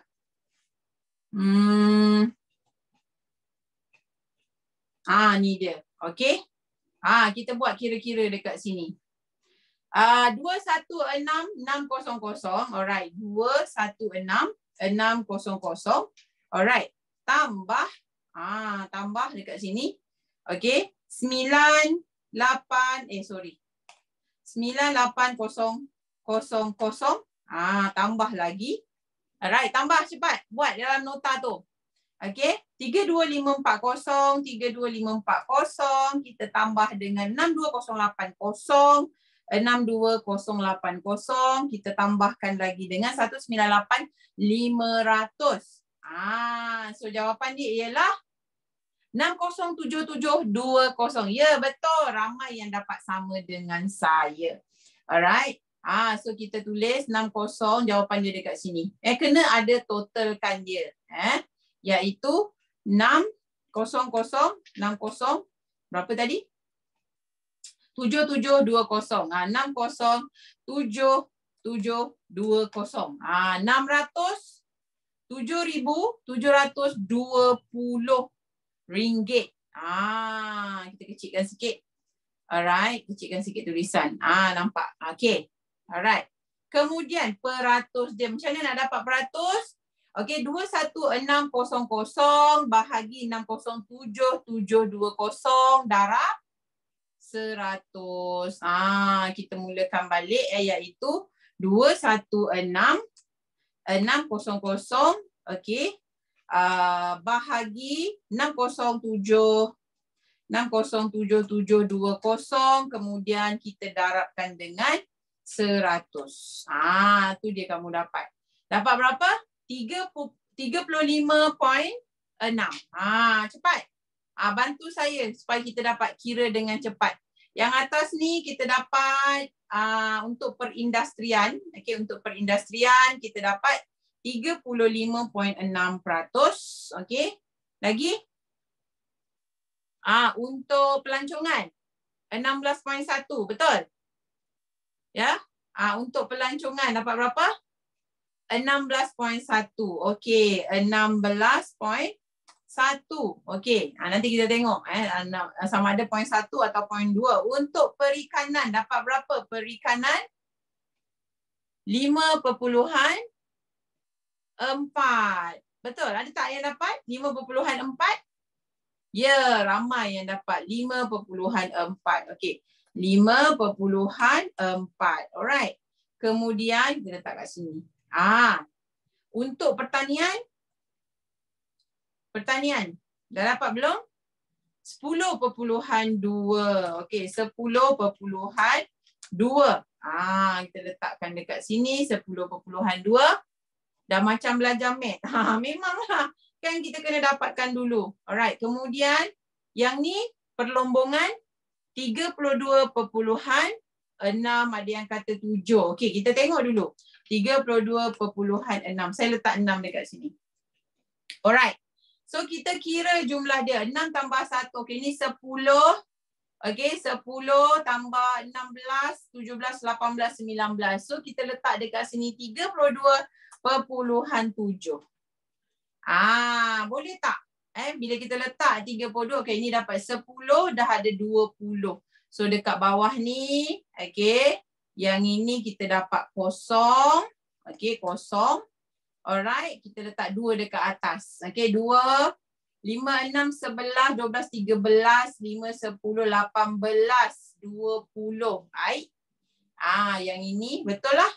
Ni dia. Okey. Kita buat kira-kira dekat sini. 216,600. Alright. 216,600. Alright. Tambah dekat sini. Okey. 98,000. Tambah lagi. Alright, tambah cepat. Buat dalam nota tu. Okey. 32540, 32540. Kita tambah dengan 62080. 62080. Kita tambahkan lagi dengan 198,500. So jawapan dia ialah 607720. Ya, betul. Ramai yang dapat sama dengan saya. Alright. So kita tulis 60, jawapan dia dekat sini. Kena ada totalkan dia. Iaitu 600, 60, berapa tadi? 7720. 60720. 607,720 ringgit. Kita kecilkan sikit. Alright, kecilkan sikit tulisan. Nampak? Okay. Alright. Kemudian peratus dia. Macam mana nak dapat peratus? Okay, 21600 bahagi 607720 darab 100. Kita mulakan balik iaitu 216,600. Okay. Bahagi 607,720, kemudian kita darabkan dengan 100. Tu dia kamu dapat. Dapat berapa? 35.6. Cepat. Bantu saya supaya kita dapat kira dengan cepat. Yang atas ni kita dapat untuk perindustrian. Okay, untuk perindustrian kita dapat 35.6%. Okey. Lagi? Untuk pelancongan 16.1, betul? Ya? Untuk pelancongan dapat berapa? 16.1. Okey, 16.1. Okey. Nanti kita tengok sama ada 0.1 atau 0.2. Untuk perikanan dapat berapa? Perikanan 5.1. Betul, ada tak yang dapat 5.4? Ya, ramai yang dapat 5.4. Okey, 5.4. Alright. Kemudian kita letak kat sini. Untuk pertanian dah dapat belum? 10.2. Okey, 10.2. Kita letakkan dekat sini 10.2. Dah macam belajar math. Memanglah. Kan kita kena dapatkan dulu. Alright. Kemudian yang ni perlombongan 32.6. Ada yang kata 7. Okey, kita tengok dulu. 32.6. Saya letak 6 dekat sini. Alright. So kita kira jumlah dia. 6 tambah 1. Okey, ni 10. Okey, 10 tambah 16, 17, 18, 19. So kita letak dekat sini 32.7. Boleh tak? Bila kita letak 32, okey, ni dapat 10, dah ada 20. So dekat bawah ni, okey, yang ini kita dapat kosong. Okey, kosong. Alright, kita letak 2 dekat atas. Okey, 2, 5, 6, 11, 12, 13, 5, 10, 18, 20. Baik. Yang ini betul lah.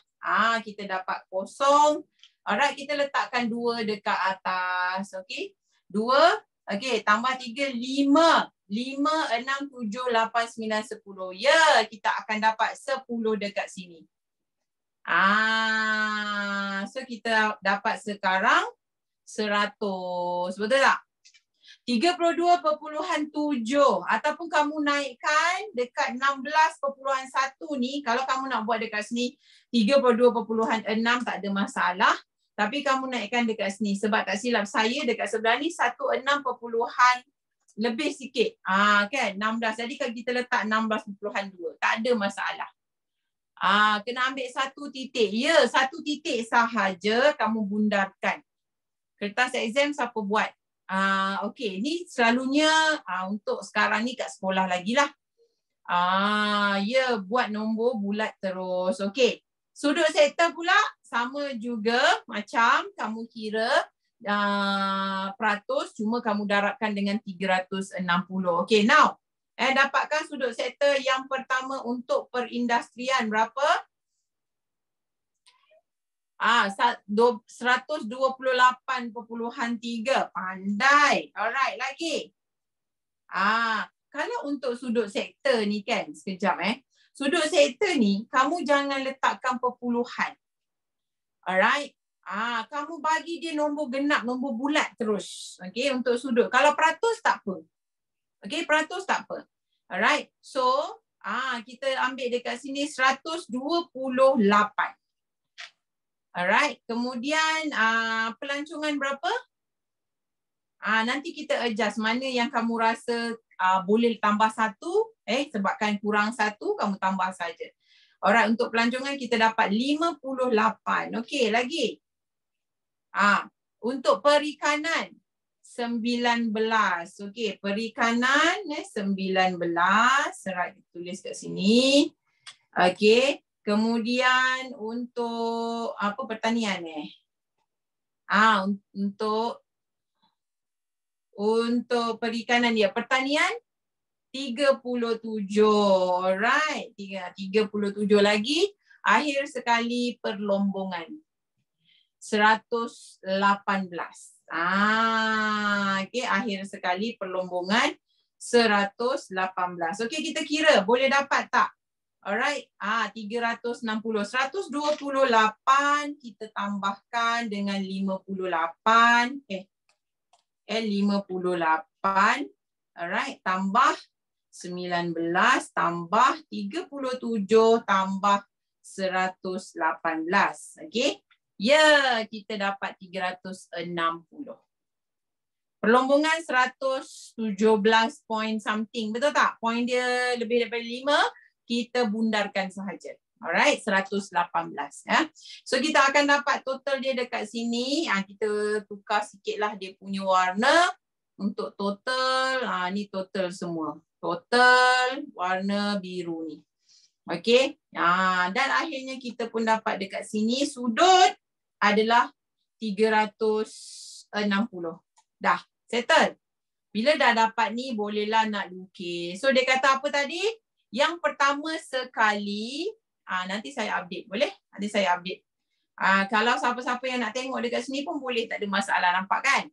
Kita dapat kosong. Alright, kita letakkan 2 dekat atas. Okey. 2. Okey, tambah 3, 5. 5, 6, 7, 8, 9, 10. Ya, kita akan dapat 10 dekat sini. So kita dapat sekarang 100. Betul tak? 32.7 ataupun kamu naikkan dekat 16.1 ni, kalau kamu nak buat dekat sini 32.6 tak ada masalah. Tapi kamu naikkan dekat sini sebab tak silap saya dekat sebelah ni 16 lebih sikit. Kan 16. Jadi kalau kita letak 16.2 tak ada masalah. Kena ambil 1 titik. Ya, 1 titik sahaja kamu bundarkan. Kertas exam siapa buat? Okey, ni selalunya untuk sekarang ni kat sekolah lagi lah. Ya, buat nombor bulat terus. Okey, sudut sektor pula sama juga macam kamu kira peratus, cuma kamu darabkan dengan 360. Okey, now dapatkan sudut sektor yang pertama untuk perindustrian berapa? 128.3. Pandai. Alright, lagi. Kalau untuk sudut sektor ni kan, sekejap sudut sektor ni kamu jangan letakkan perpuluhan. Alright. Kamu bagi dia nombor genap, nombor bulat terus. Okey, untuk sudut. Kalau peratus tak apa. Okey, peratus tak apa. Alright. So, kita ambil dekat sini 128. Alright, kemudian pelancongan berapa? Nanti kita adjust mana yang kamu rasa boleh tambah 1. Sebabkan kurang 1, kamu tambah saja. Alright, untuk pelancongan kita dapat 58. Okey, lagi. Untuk perikanan 19. Okey, perikanan 19. Alright, tulis kat sini. Okey. Kemudian untuk pertanian untuk perikanan dia pertanian 37. Alright, 37 lagi. Akhir sekali perlombongan 118. Okey, akhir sekali perlombongan 118. Okey, kita kira boleh dapat tak? Alright, 360. 128 kita tambahkan dengan 58. 58. Alright, tambah 19 tambah 37 tambah 118. Okey. Ya, kita dapat 360. Perlombongan 117 point something. Betul tak? Point dia lebih daripada 5. Kita bundarkan sahaja. Alright, 118 ya. So kita akan dapat total dia dekat sini. Kita tukar sikitlah dia punya warna untuk total. Ni total semua. Total warna biru ni. Okey. Dan akhirnya kita pun dapat dekat sini sudut adalah 360. Dah, settle. Bila dah dapat ni, bolehlah nak lukis. So, dia kata apa tadi? Yang pertama sekali, nanti saya update. Boleh? Nanti saya update. Kalau siapa-siapa yang nak tengok dekat sini pun boleh, tak ada masalah. Nampak kan?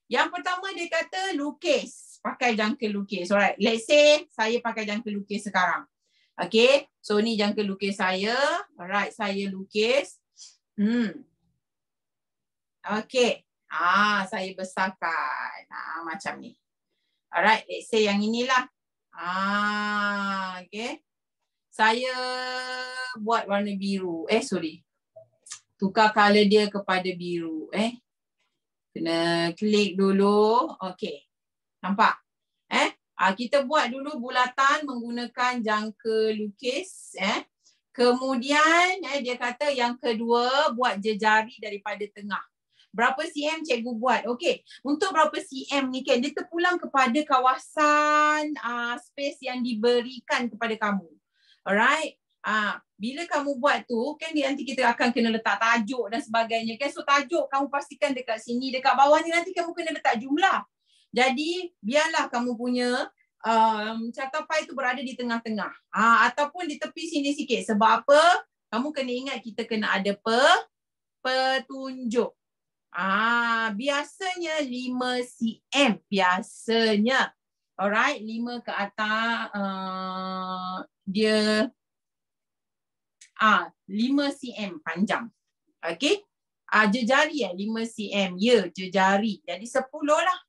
Yang pertama dia kata lukis. Pakai jangka lukis. Alright. Let's say saya pakai jangka lukis sekarang. Okay. So ni jangka lukis saya. Alright. Saya lukis. Okay. Saya besarkan. Macam ni. Alright. Let's say yang inilah. Okay. Saya buat warna biru. Tukar color dia kepada biru. Kena klik dulu. Okay. Nampak? Kita buat dulu bulatan menggunakan jangka lukis. Kemudian dia kata yang kedua buat jejari daripada tengah. Berapa cm cikgu buat? Okey. Untuk berapa cm ni kan dia terpulang kepada kawasan space yang diberikan kepada kamu. Alright. Bila kamu buat tu kan nanti kita akan kena letak tajuk dan sebagainya kan. So tajuk kamu pastikan dekat sini, dekat bawah ni nanti kamu kena letak jumlah. Jadi biarlah kamu punya cakapan itu berada di tengah-tengah. Ataupun di tepi sini sikit. Sebab apa? Kamu kena ingat kita kena ada petunjuk. Biasanya 5 cm. Biasanya. Alright, 5 ke atas dia 5 cm panjang. Okey. Jejari 5 cm. Ya, jejari. Jadi 10 lah.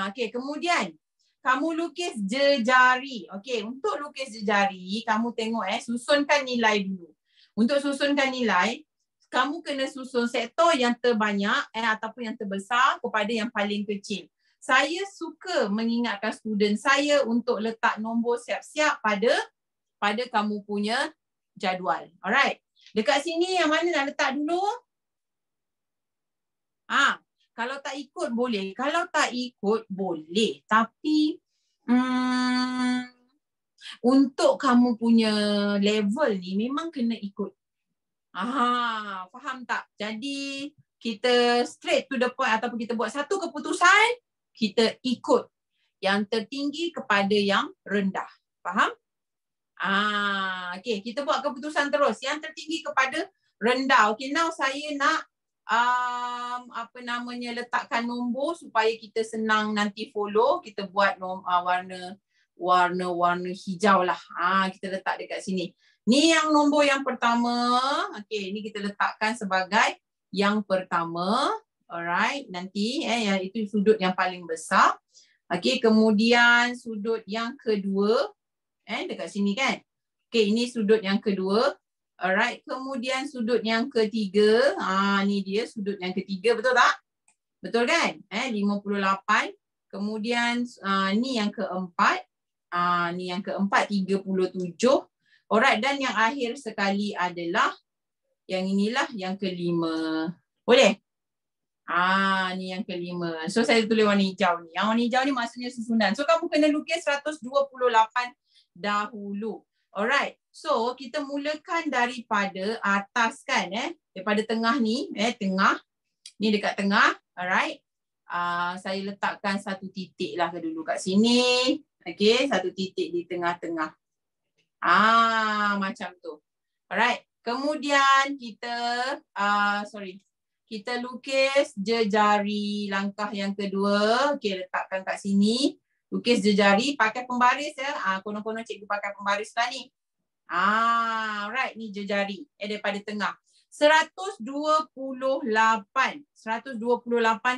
Okey, kemudian kamu lukis jejari. Okey, untuk lukis jejari, kamu tengok susunkan nilai dulu. Untuk susunkan nilai, kamu kena susun sektor yang terbanyak ataupun yang terbesar kepada yang paling kecil. Saya suka mengingatkan student saya untuk letak nombor siap-siap pada kamu punya jadual. Alright. Dekat sini yang mana nak letak dulu? Kalau tak ikut boleh. Kalau tak ikut boleh. Tapi untuk kamu punya level ni memang kena ikut. Faham tak? Jadi kita straight to the point ataupun kita buat satu keputusan, kita ikut yang tertinggi kepada yang rendah. Faham? Okay, kita buat keputusan terus. Yang tertinggi kepada rendah. Okay, now saya nak letakkan nombor supaya kita senang nanti follow. Kita buat warna hijau lah. Kita letak dekat sini. Ni yang nombor yang pertama. Okay, ni kita letakkan sebagai yang pertama. Alright, nanti itu sudut yang paling besar. Okay, kemudian sudut yang kedua. Dekat sini kan. Okay, ini sudut yang kedua. Alright, kemudian sudut yang ketiga. Ni dia sudut yang ketiga, betul tak? Betul kan? 58. Kemudian ni yang keempat. Ni yang keempat 37. Alright, dan yang akhir sekali adalah yang inilah yang kelima. Boleh? Ni yang kelima. So saya tulis warna hijau ni. Yang warna hijau ni maksudnya susunan. So kamu kena lukis 128 dahulu. Alright. So kita mulakan daripada atas kan daripada tengah ni, tengah. Ni dekat tengah. Alright. Saya letakkan satu titik lah dulu kat sini. Okay, satu titik di tengah-tengah. Macam tu. Alright. Kemudian kita kita lukis jejari langkah yang kedua. Okay, letakkan kat sini. Lukis jejari pakai pembaris konon-konon cikgu pakai pembaris lah ni. Alright, ni jejari daripada tengah. 128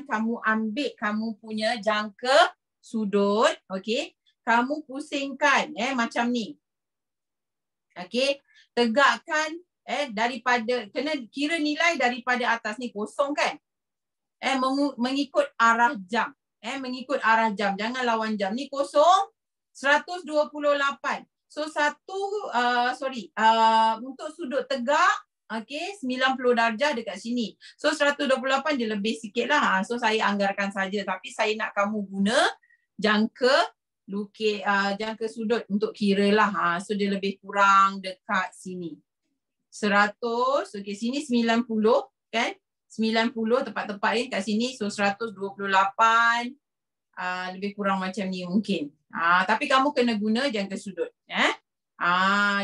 kamu ambil kamu punya jangka sudut. Okay, kamu pusingkan macam ni. Okay, tegakkan daripada, kena kira nilai daripada atas ni kosong kan. Mengikut arah jam. Mengikut arah jam, jangan lawan jam. Ni kosong 128. So untuk sudut tegak, okay, 90 darjah dekat sini. So 128 dia lebih sikit lah. So saya anggarkan saja. Tapi saya nak kamu guna jangka lukis, jangka sudut untuk kira lah. So dia lebih kurang dekat sini. 100, okay, sini 90. kan? 90 tepat-tepat ni kat sini. So 128 lebih kurang macam ni mungkin. Tapi kamu kena guna jangka sudut.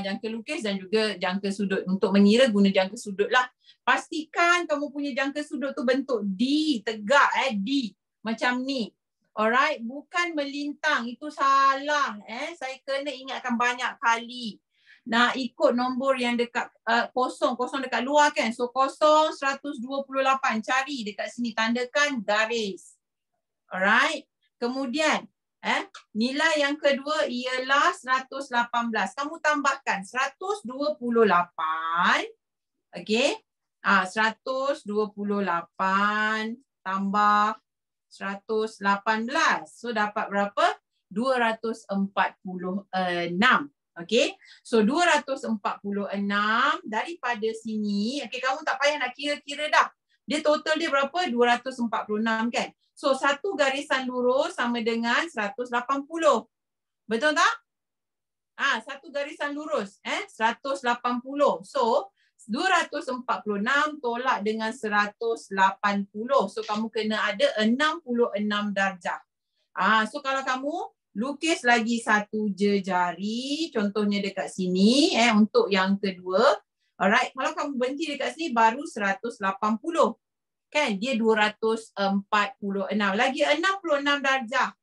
Jangka lukis dan juga jangka sudut. Untuk mengira guna jangka sudut lah. Pastikan kamu punya jangka sudut tu bentuk D, tegak D. Macam ni. Alright, bukan melintang. Itu salah. Saya kena ingatkan banyak kali. Nak ikut nombor yang dekat kosong dekat luar kan. So 0, 128. Cari dekat sini. Tandakan garis. Alright. Kemudian nilai yang kedua ialah 118. Kamu tambahkan 128. Okey. 128 tambah 118. So dapat berapa? 246. Okey. So 246 daripada sini. Okey, kamu tak payah nak kira-kira dah. Dia total dia berapa? 246 kan? So satu garisan lurus sama dengan 180. Betul tak? Satu garisan lurus 180. So 246 tolak dengan 180. So kamu kena ada 66 darjah. So kalau kamu lukis lagi satu jari, contohnya dekat sini untuk yang kedua. Alright, kalau kamu berhenti dekat sini baru 180. Kan dia 246. Lagi 66 darjah.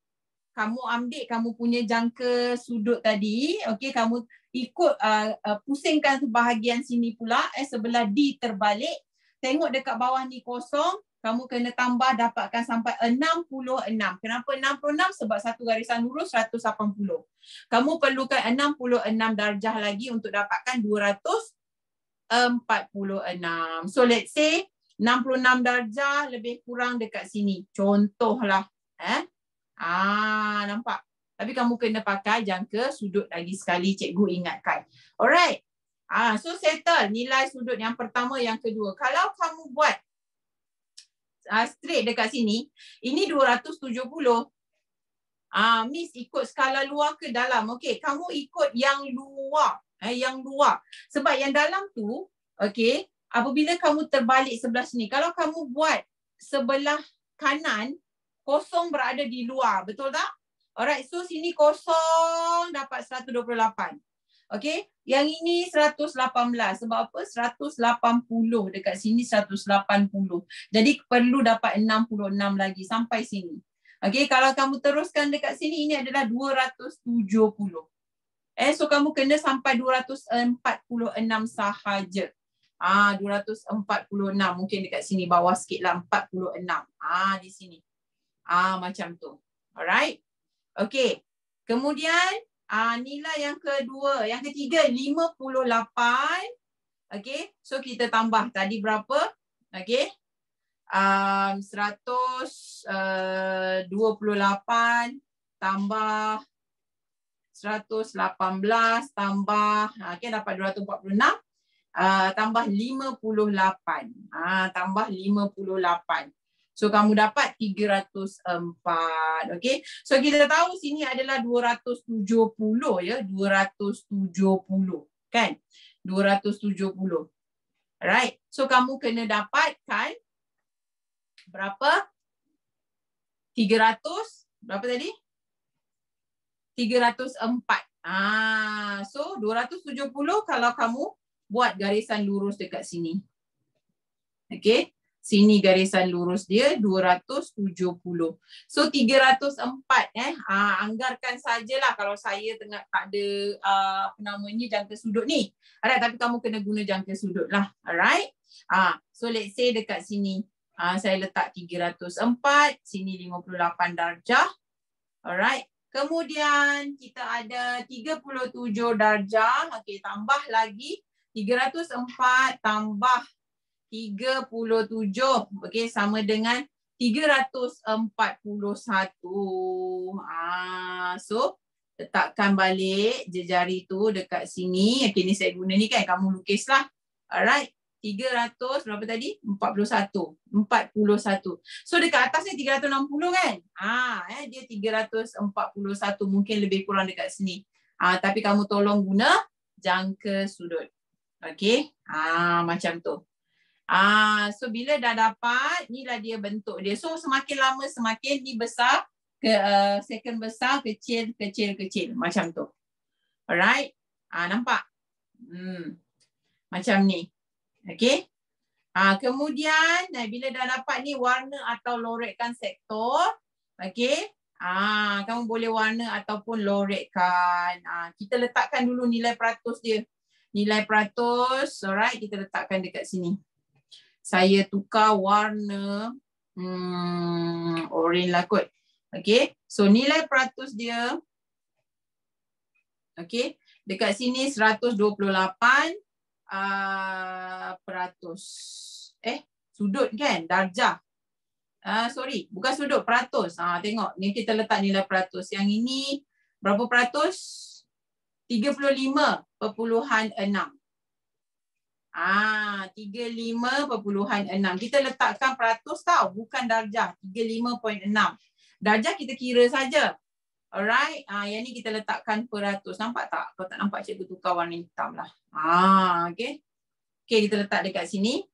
Kamu ambil kamu punya jangka sudut tadi, okey, kamu ikut pusingkan bahagian sini pula sebelah D terbalik. Tengok dekat bawah ni kosong, kamu kena tambah dapatkan sampai 66. Kenapa 66? Sebab satu garisan lurus 180. Kamu perlukan 66 darjah lagi untuk dapatkan 246. So let's say 66 darjah lebih kurang dekat sini. Contohlah. Nampak? Tapi kamu kena pakai jangka sudut lagi sekali, cikgu ingatkan. Alright. So settle nilai sudut yang pertama, yang kedua. Kalau kamu buat straight dekat sini, ini 270. Miss ikut skala luar ke dalam? Okey, kamu ikut yang luar. Yang luar. Sebab yang dalam tu, okey, apabila kamu terbalik sebelah sini, kalau kamu buat sebelah kanan, kosong berada di luar. Betul tak? Alright, so sini kosong dapat 128. Okey, yang ini 118. Sebab apa? 180 dekat sini 180. Jadi perlu dapat 66 lagi sampai sini. Okey, kalau kamu teruskan dekat sini, ini adalah 270. So kamu kena sampai 246 sahaja. 246 mungkin dekat sini bawah sikit lah, 46. Di sini. Macam tu. Alright. Okey. Kemudian nilai yang kedua, yang ketiga 58. Okey. So kita tambah tadi berapa? Okey. 128 tambah 118 tambah okey dapat 246. Tambah 58. Tambah 58. So kamu dapat 304. Okey. So kita tahu sini adalah 270 ya, 270 kan? 270. Alright. So kamu kena dapatkan berapa? 300 berapa tadi? 304. So 270 kalau kamu buat garisan lurus dekat sini. Okey. Sini garisan lurus dia 270. So 304 anggarkan sajalah kalau saya tengah tak ada apa namanya jangka sudut ni. Alright, tapi kamu kena guna jangka sudut lah. Alright. So let's say dekat sini saya letak 304, sini 58 darjah. Alright. Kemudian kita ada 37 darjah. Okey, tambah lagi 304 tambah 37. Okey, sama dengan 341. So letakkan balik jejari tu dekat sini. Okey, ni saya guna ni kan, kamu lukislah. Alright. 300 berapa tadi? 41. So dekat atas ni 360 kan? Dia 341, mungkin lebih kurang dekat sini. Tapi kamu tolong guna jangka sudut. Okey? Macam tu. So bila dah dapat, inilah dia bentuk dia. So semakin lama semakin ni besar, second besar, kecil, kecil, kecil. Macam tu. Alright. Nampak? Macam ni. Okay. Kemudian bila dah dapat ni warna atau lorekkan sektor. Okay. Kamu boleh warna ataupun lorekkan. Kita letakkan dulu nilai peratus dia. Nilai peratus. Alright. Kita letakkan dekat sini. Saya tukar warna orange lah kot. Okay. So nilai peratus dia. Okay. Dekat sini 128 peratus. Sudut kan? Darjah. Sorry. Bukan sudut. Peratus. Tengok. Ni kita letak nilai peratus. Yang ini berapa peratus? 35.6. 35.6. Kita letakkan peratus tau, bukan darjah. 35.6. Darjah kita kira saja. Alright. Yang ni kita letakkan peratus. Nampak tak? Kau tak nampak cikgu tukar warna hitam lah. Okay. Okay, kita letak dekat sini.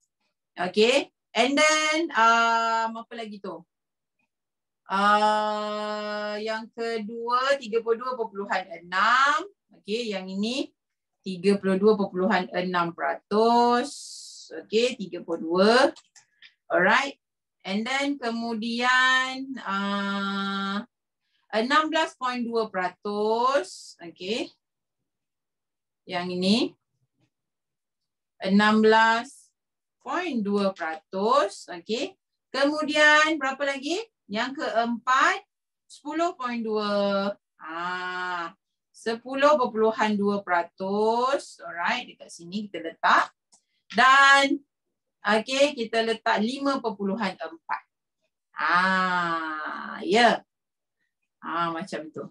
Okay. And then, apa lagi tu? Yang kedua, 32.6. Okay, yang ini 32.6%. Okay, 32. Alright. And then kemudian 16.2%. Okay. Yang ini 16.2%. Okay. Kemudian berapa lagi? Yang keempat 10.2. 10.2%. Alright, dekat sini kita letak. Dan okay, kita letak 5.4. Ya. Macam tu.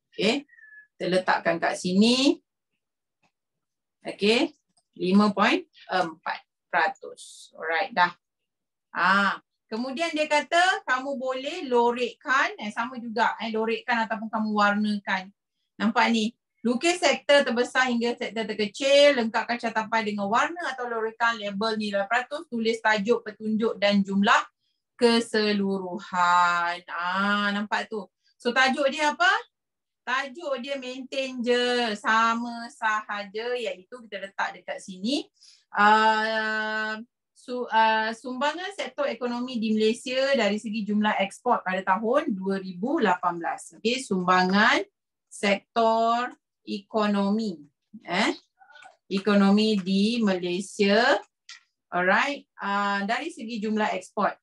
Okay. Kita letakkan kat sini. Okay. 5.4%. Alright, dah. Kemudian dia kata kamu boleh lorekkan. Sama juga. Lorekkan ataupun kamu warnakan. Nampak ni. Lukis sektor terbesar hingga sektor terkecil. Lengkapkan catatan dengan warna atau lorekkan label nilai peratus. Tulis tajuk, petunjuk dan jumlah keseluruhan. Nampak tu. So tajuk dia apa? Tajuk dia maintain je. Sama sahaja. Iaitu kita letak dekat sini. Sumbangan sektor ekonomi di Malaysia dari segi jumlah ekspor pada tahun 2018. Okay, sumbangan sektor ekonomi. Ekonomi di Malaysia. Alright. Dari segi jumlah ekspor.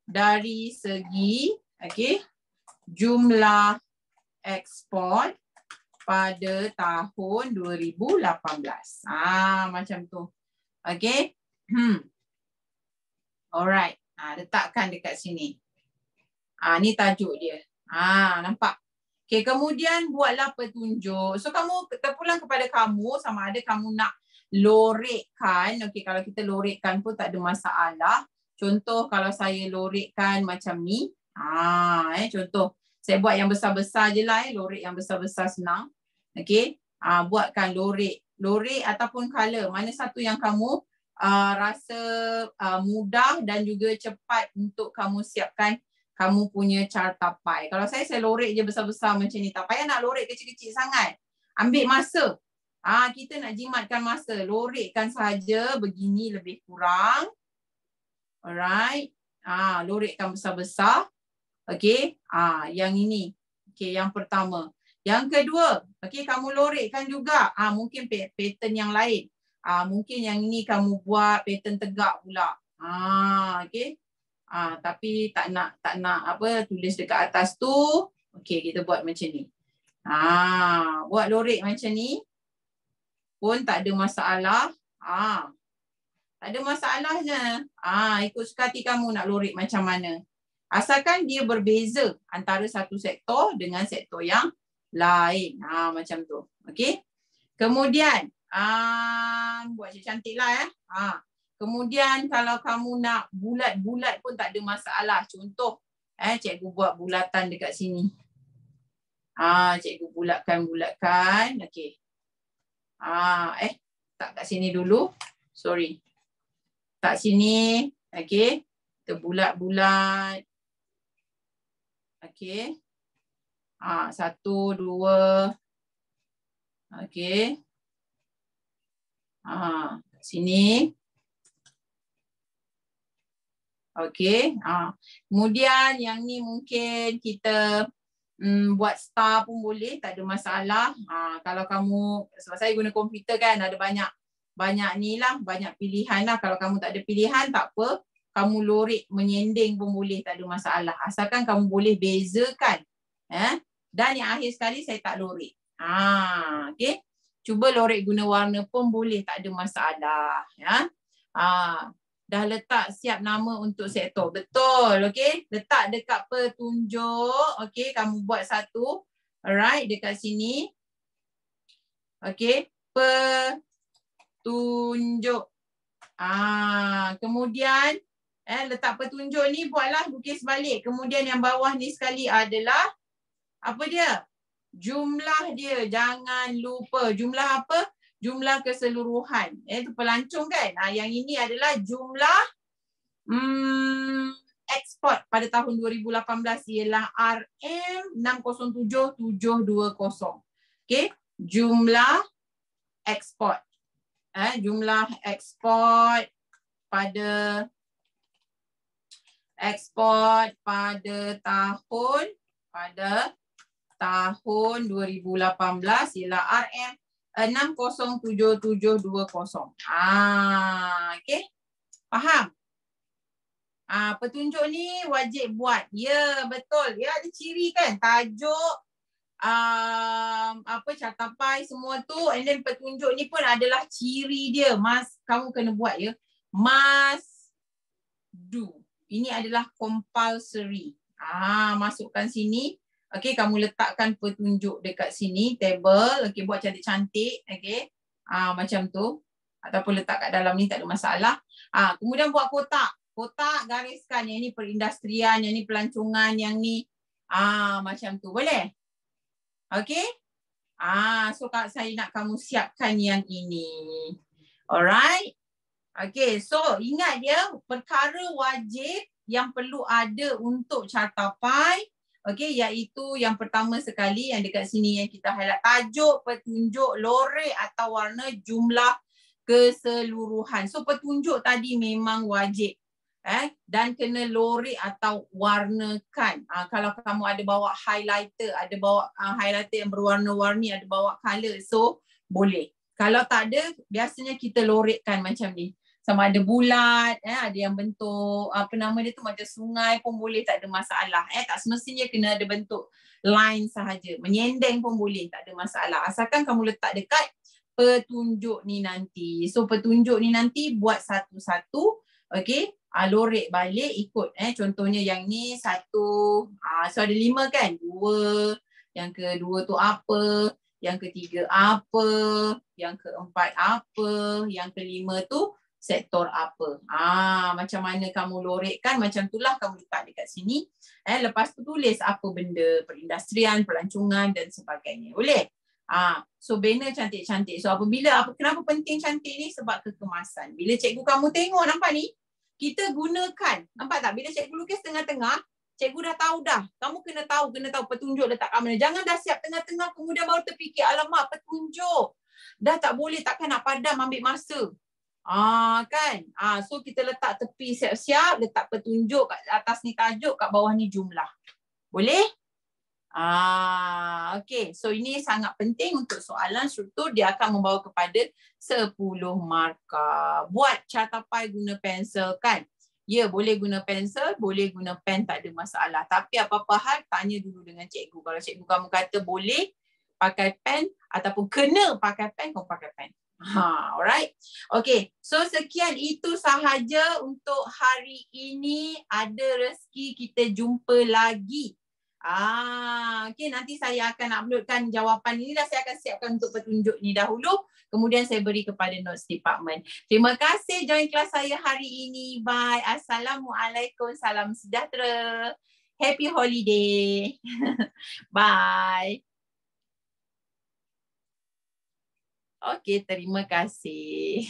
Dari segi jumlah ekspor pada tahun 2018. Macam tu. Okay. Alright. Letakkan dekat sini. Ni tajuk dia. Nampak? Okay, kemudian buatlah petunjuk. So kamu terpulang kepada kamu sama ada kamu nak lorekkan. Okay, kalau kita lorekkan pun tak ada masalah. Contoh kalau saya lorekkan macam ni. Contoh. Saya buat yang besar-besar je lah. Lorek yang besar-besar senang. Okay. Buatkan lorek. Lorek ataupun color. Mana satu yang kamu rasa mudah dan juga cepat untuk kamu siapkan kamu punya cartapai. Kalau saya lorek je besar-besar macam ni. Tak payah nak lorek kecil-kecil sangat. Ambil masa. Kita nak jimatkan masa. Lorekkan saja begini lebih kurang. Alright. Lorekkan besar-besar. Okay. Yang ini. Okay, yang pertama. Yang kedua. Okay, kamu lorekkan juga. Mungkin pattern yang lain. Mungkin yang ini kamu buat pattern tegak pula. Okay. Tapi tak nak tulis dekat atas tu. Okay, kita buat macam ni. Buat lorek macam ni pun tak ada masalah. Tak ada masalahnya. Ikut suka hati kamu nak lorek macam mana. Asalkan dia berbeza antara satu sektor dengan sektor yang lain. Macam tu. Okay. Kemudian buat cantik lah ya. Kemudian kalau kamu nak bulat-bulat pun tak ada masalah. Contoh, cikgu buat bulatan dekat sini. Cikgu bulatkan. Okey. Tak kat sini dulu. Sorry. letak sini. Okey. Kita bulat-bulat. Okey. 1, 2. Okey. Sini. Okey. Kemudian yang ni mungkin kita buat star pun boleh, tak ada masalah. Kalau kamu, sebab saya guna komputer kan, ada banyak ni lah, banyak pilihan lah. Kalau kamu tak ada pilihan, tak apa. Kamu lorek menyending pun boleh, tak ada masalah. Asalkan kamu boleh bezakan. Dan yang akhir sekali saya tak lorek. Okey. Cuba lorek guna warna pun boleh, tak ada masalah. Dah letak siap nama untuk sektor. Betul, okey. Letak dekat petunjuk. Okey, kamu buat satu. Alright, dekat sini. Okey, petunjuk. Kemudian letak petunjuk ni buatlah lukis balik. Kemudian yang bawah ni sekali adalah apa dia? Jumlah dia. Jangan lupa. Jumlah apa? Jumlah keseluruhan. Itu pelancong kan? Yang ini adalah jumlah ekspor pada tahun 2018 ialah RM607720. Okey, jumlah ekspor. Jumlah ekspor pada tahun 2018 ialah RM607720. Okey. Faham? Petunjuk ni wajib buat. Ya, betul. Ya, ada ciri kan? Tajuk, cartapai semua tu. And then petunjuk ni pun adalah ciri dia. Kamu kena buat ya. Must do. Ini adalah compulsory. Masukkan sini. Okey, kamu letakkan petunjuk dekat sini. Table. Okey, buat cantik-cantik. Okey. Macam tu. Ataupun letak kat dalam ni, tak ada masalah. Kemudian buat kotak. Kotak, gariskan. Yang ni perindustrian, yang ni pelancongan, yang ni macam tu. Boleh? Okey? So saya nak kamu siapkan yang ini. Alright? Okey, so ingat dia, perkara wajib yang perlu ada untuk cartapai. Okey, iaitu yang pertama sekali yang dekat sini yang kita highlight. Tajuk, petunjuk, lorek atau warna, jumlah keseluruhan. So petunjuk tadi memang wajib. Dan kena lorek atau warnakan. Kalau kamu ada bawa highlighter, ada bawa highlighter yang berwarna-warni, ada bawa color, so boleh. Kalau tak ada, biasanya kita lorekkan macam ni. Sama ada bulat, ada yang bentuk, apa nama dia tu, macam sungai pun boleh, tak ada masalah. Tak semestinya kena ada bentuk line sahaja. Menyendeng pun boleh, tak ada masalah. Asalkan kamu letak dekat petunjuk ni nanti. So petunjuk ni nanti buat satu-satu. Okey, lorek balik ikut. Contohnya yang ni 1, so ada 5 kan? 2, yang kedua tu apa? Yang ketiga apa? Yang keempat apa? Yang kelima tu sektor apa? Macam mana kamu lorekkan, macam itulah kamu letak dekat sini. Lepas tu tulis apa benda, perindustrian, pelancongan dan sebagainya. Boleh? So banner cantik-cantik. So kenapa penting cantik ni? Sebab kekemasan. Bila cikgu kamu tengok, nampak ni? Kita gunakan. Nampak tak? Bila cikgu lukis tengah-tengah, cikgu dah tahu dah. Kamu kena tahu petunjuk letak kat mana. Jangan dah siap tengah-tengah kemudian baru terfikir, alamak petunjuk. Dah tak boleh, takkan nak padam, ambil masa. Kan? So kita letak tepi siap-siap, letak petunjuk kat atas ni tajuk, kat bawah ni jumlah. Boleh? Okay. So ini sangat penting untuk soalan struktur. Dia akan membawa kepada 10 markah. Buat cartapai guna pensel kan? Ya, boleh guna pensel, boleh guna pen, tak ada masalah. Tapi apa-apa hal, tanya dulu dengan cikgu. Kalau cikgu kamu kata boleh pakai pen ataupun kena pakai pen, kamu pakai pen. Alright. Okay. So sekian itu sahaja untuk hari ini. Ada rezeki kita jumpa lagi. Okay, nanti saya akan uploadkan jawapan ini. Dah saya akan siapkan untuk petunjuk ni dahulu. Kemudian saya beri kepada notes department. Terima kasih join kelas saya hari ini. Bye. Assalamualaikum. Salam sejahtera. Happy holiday. Bye. Okay, terima kasih.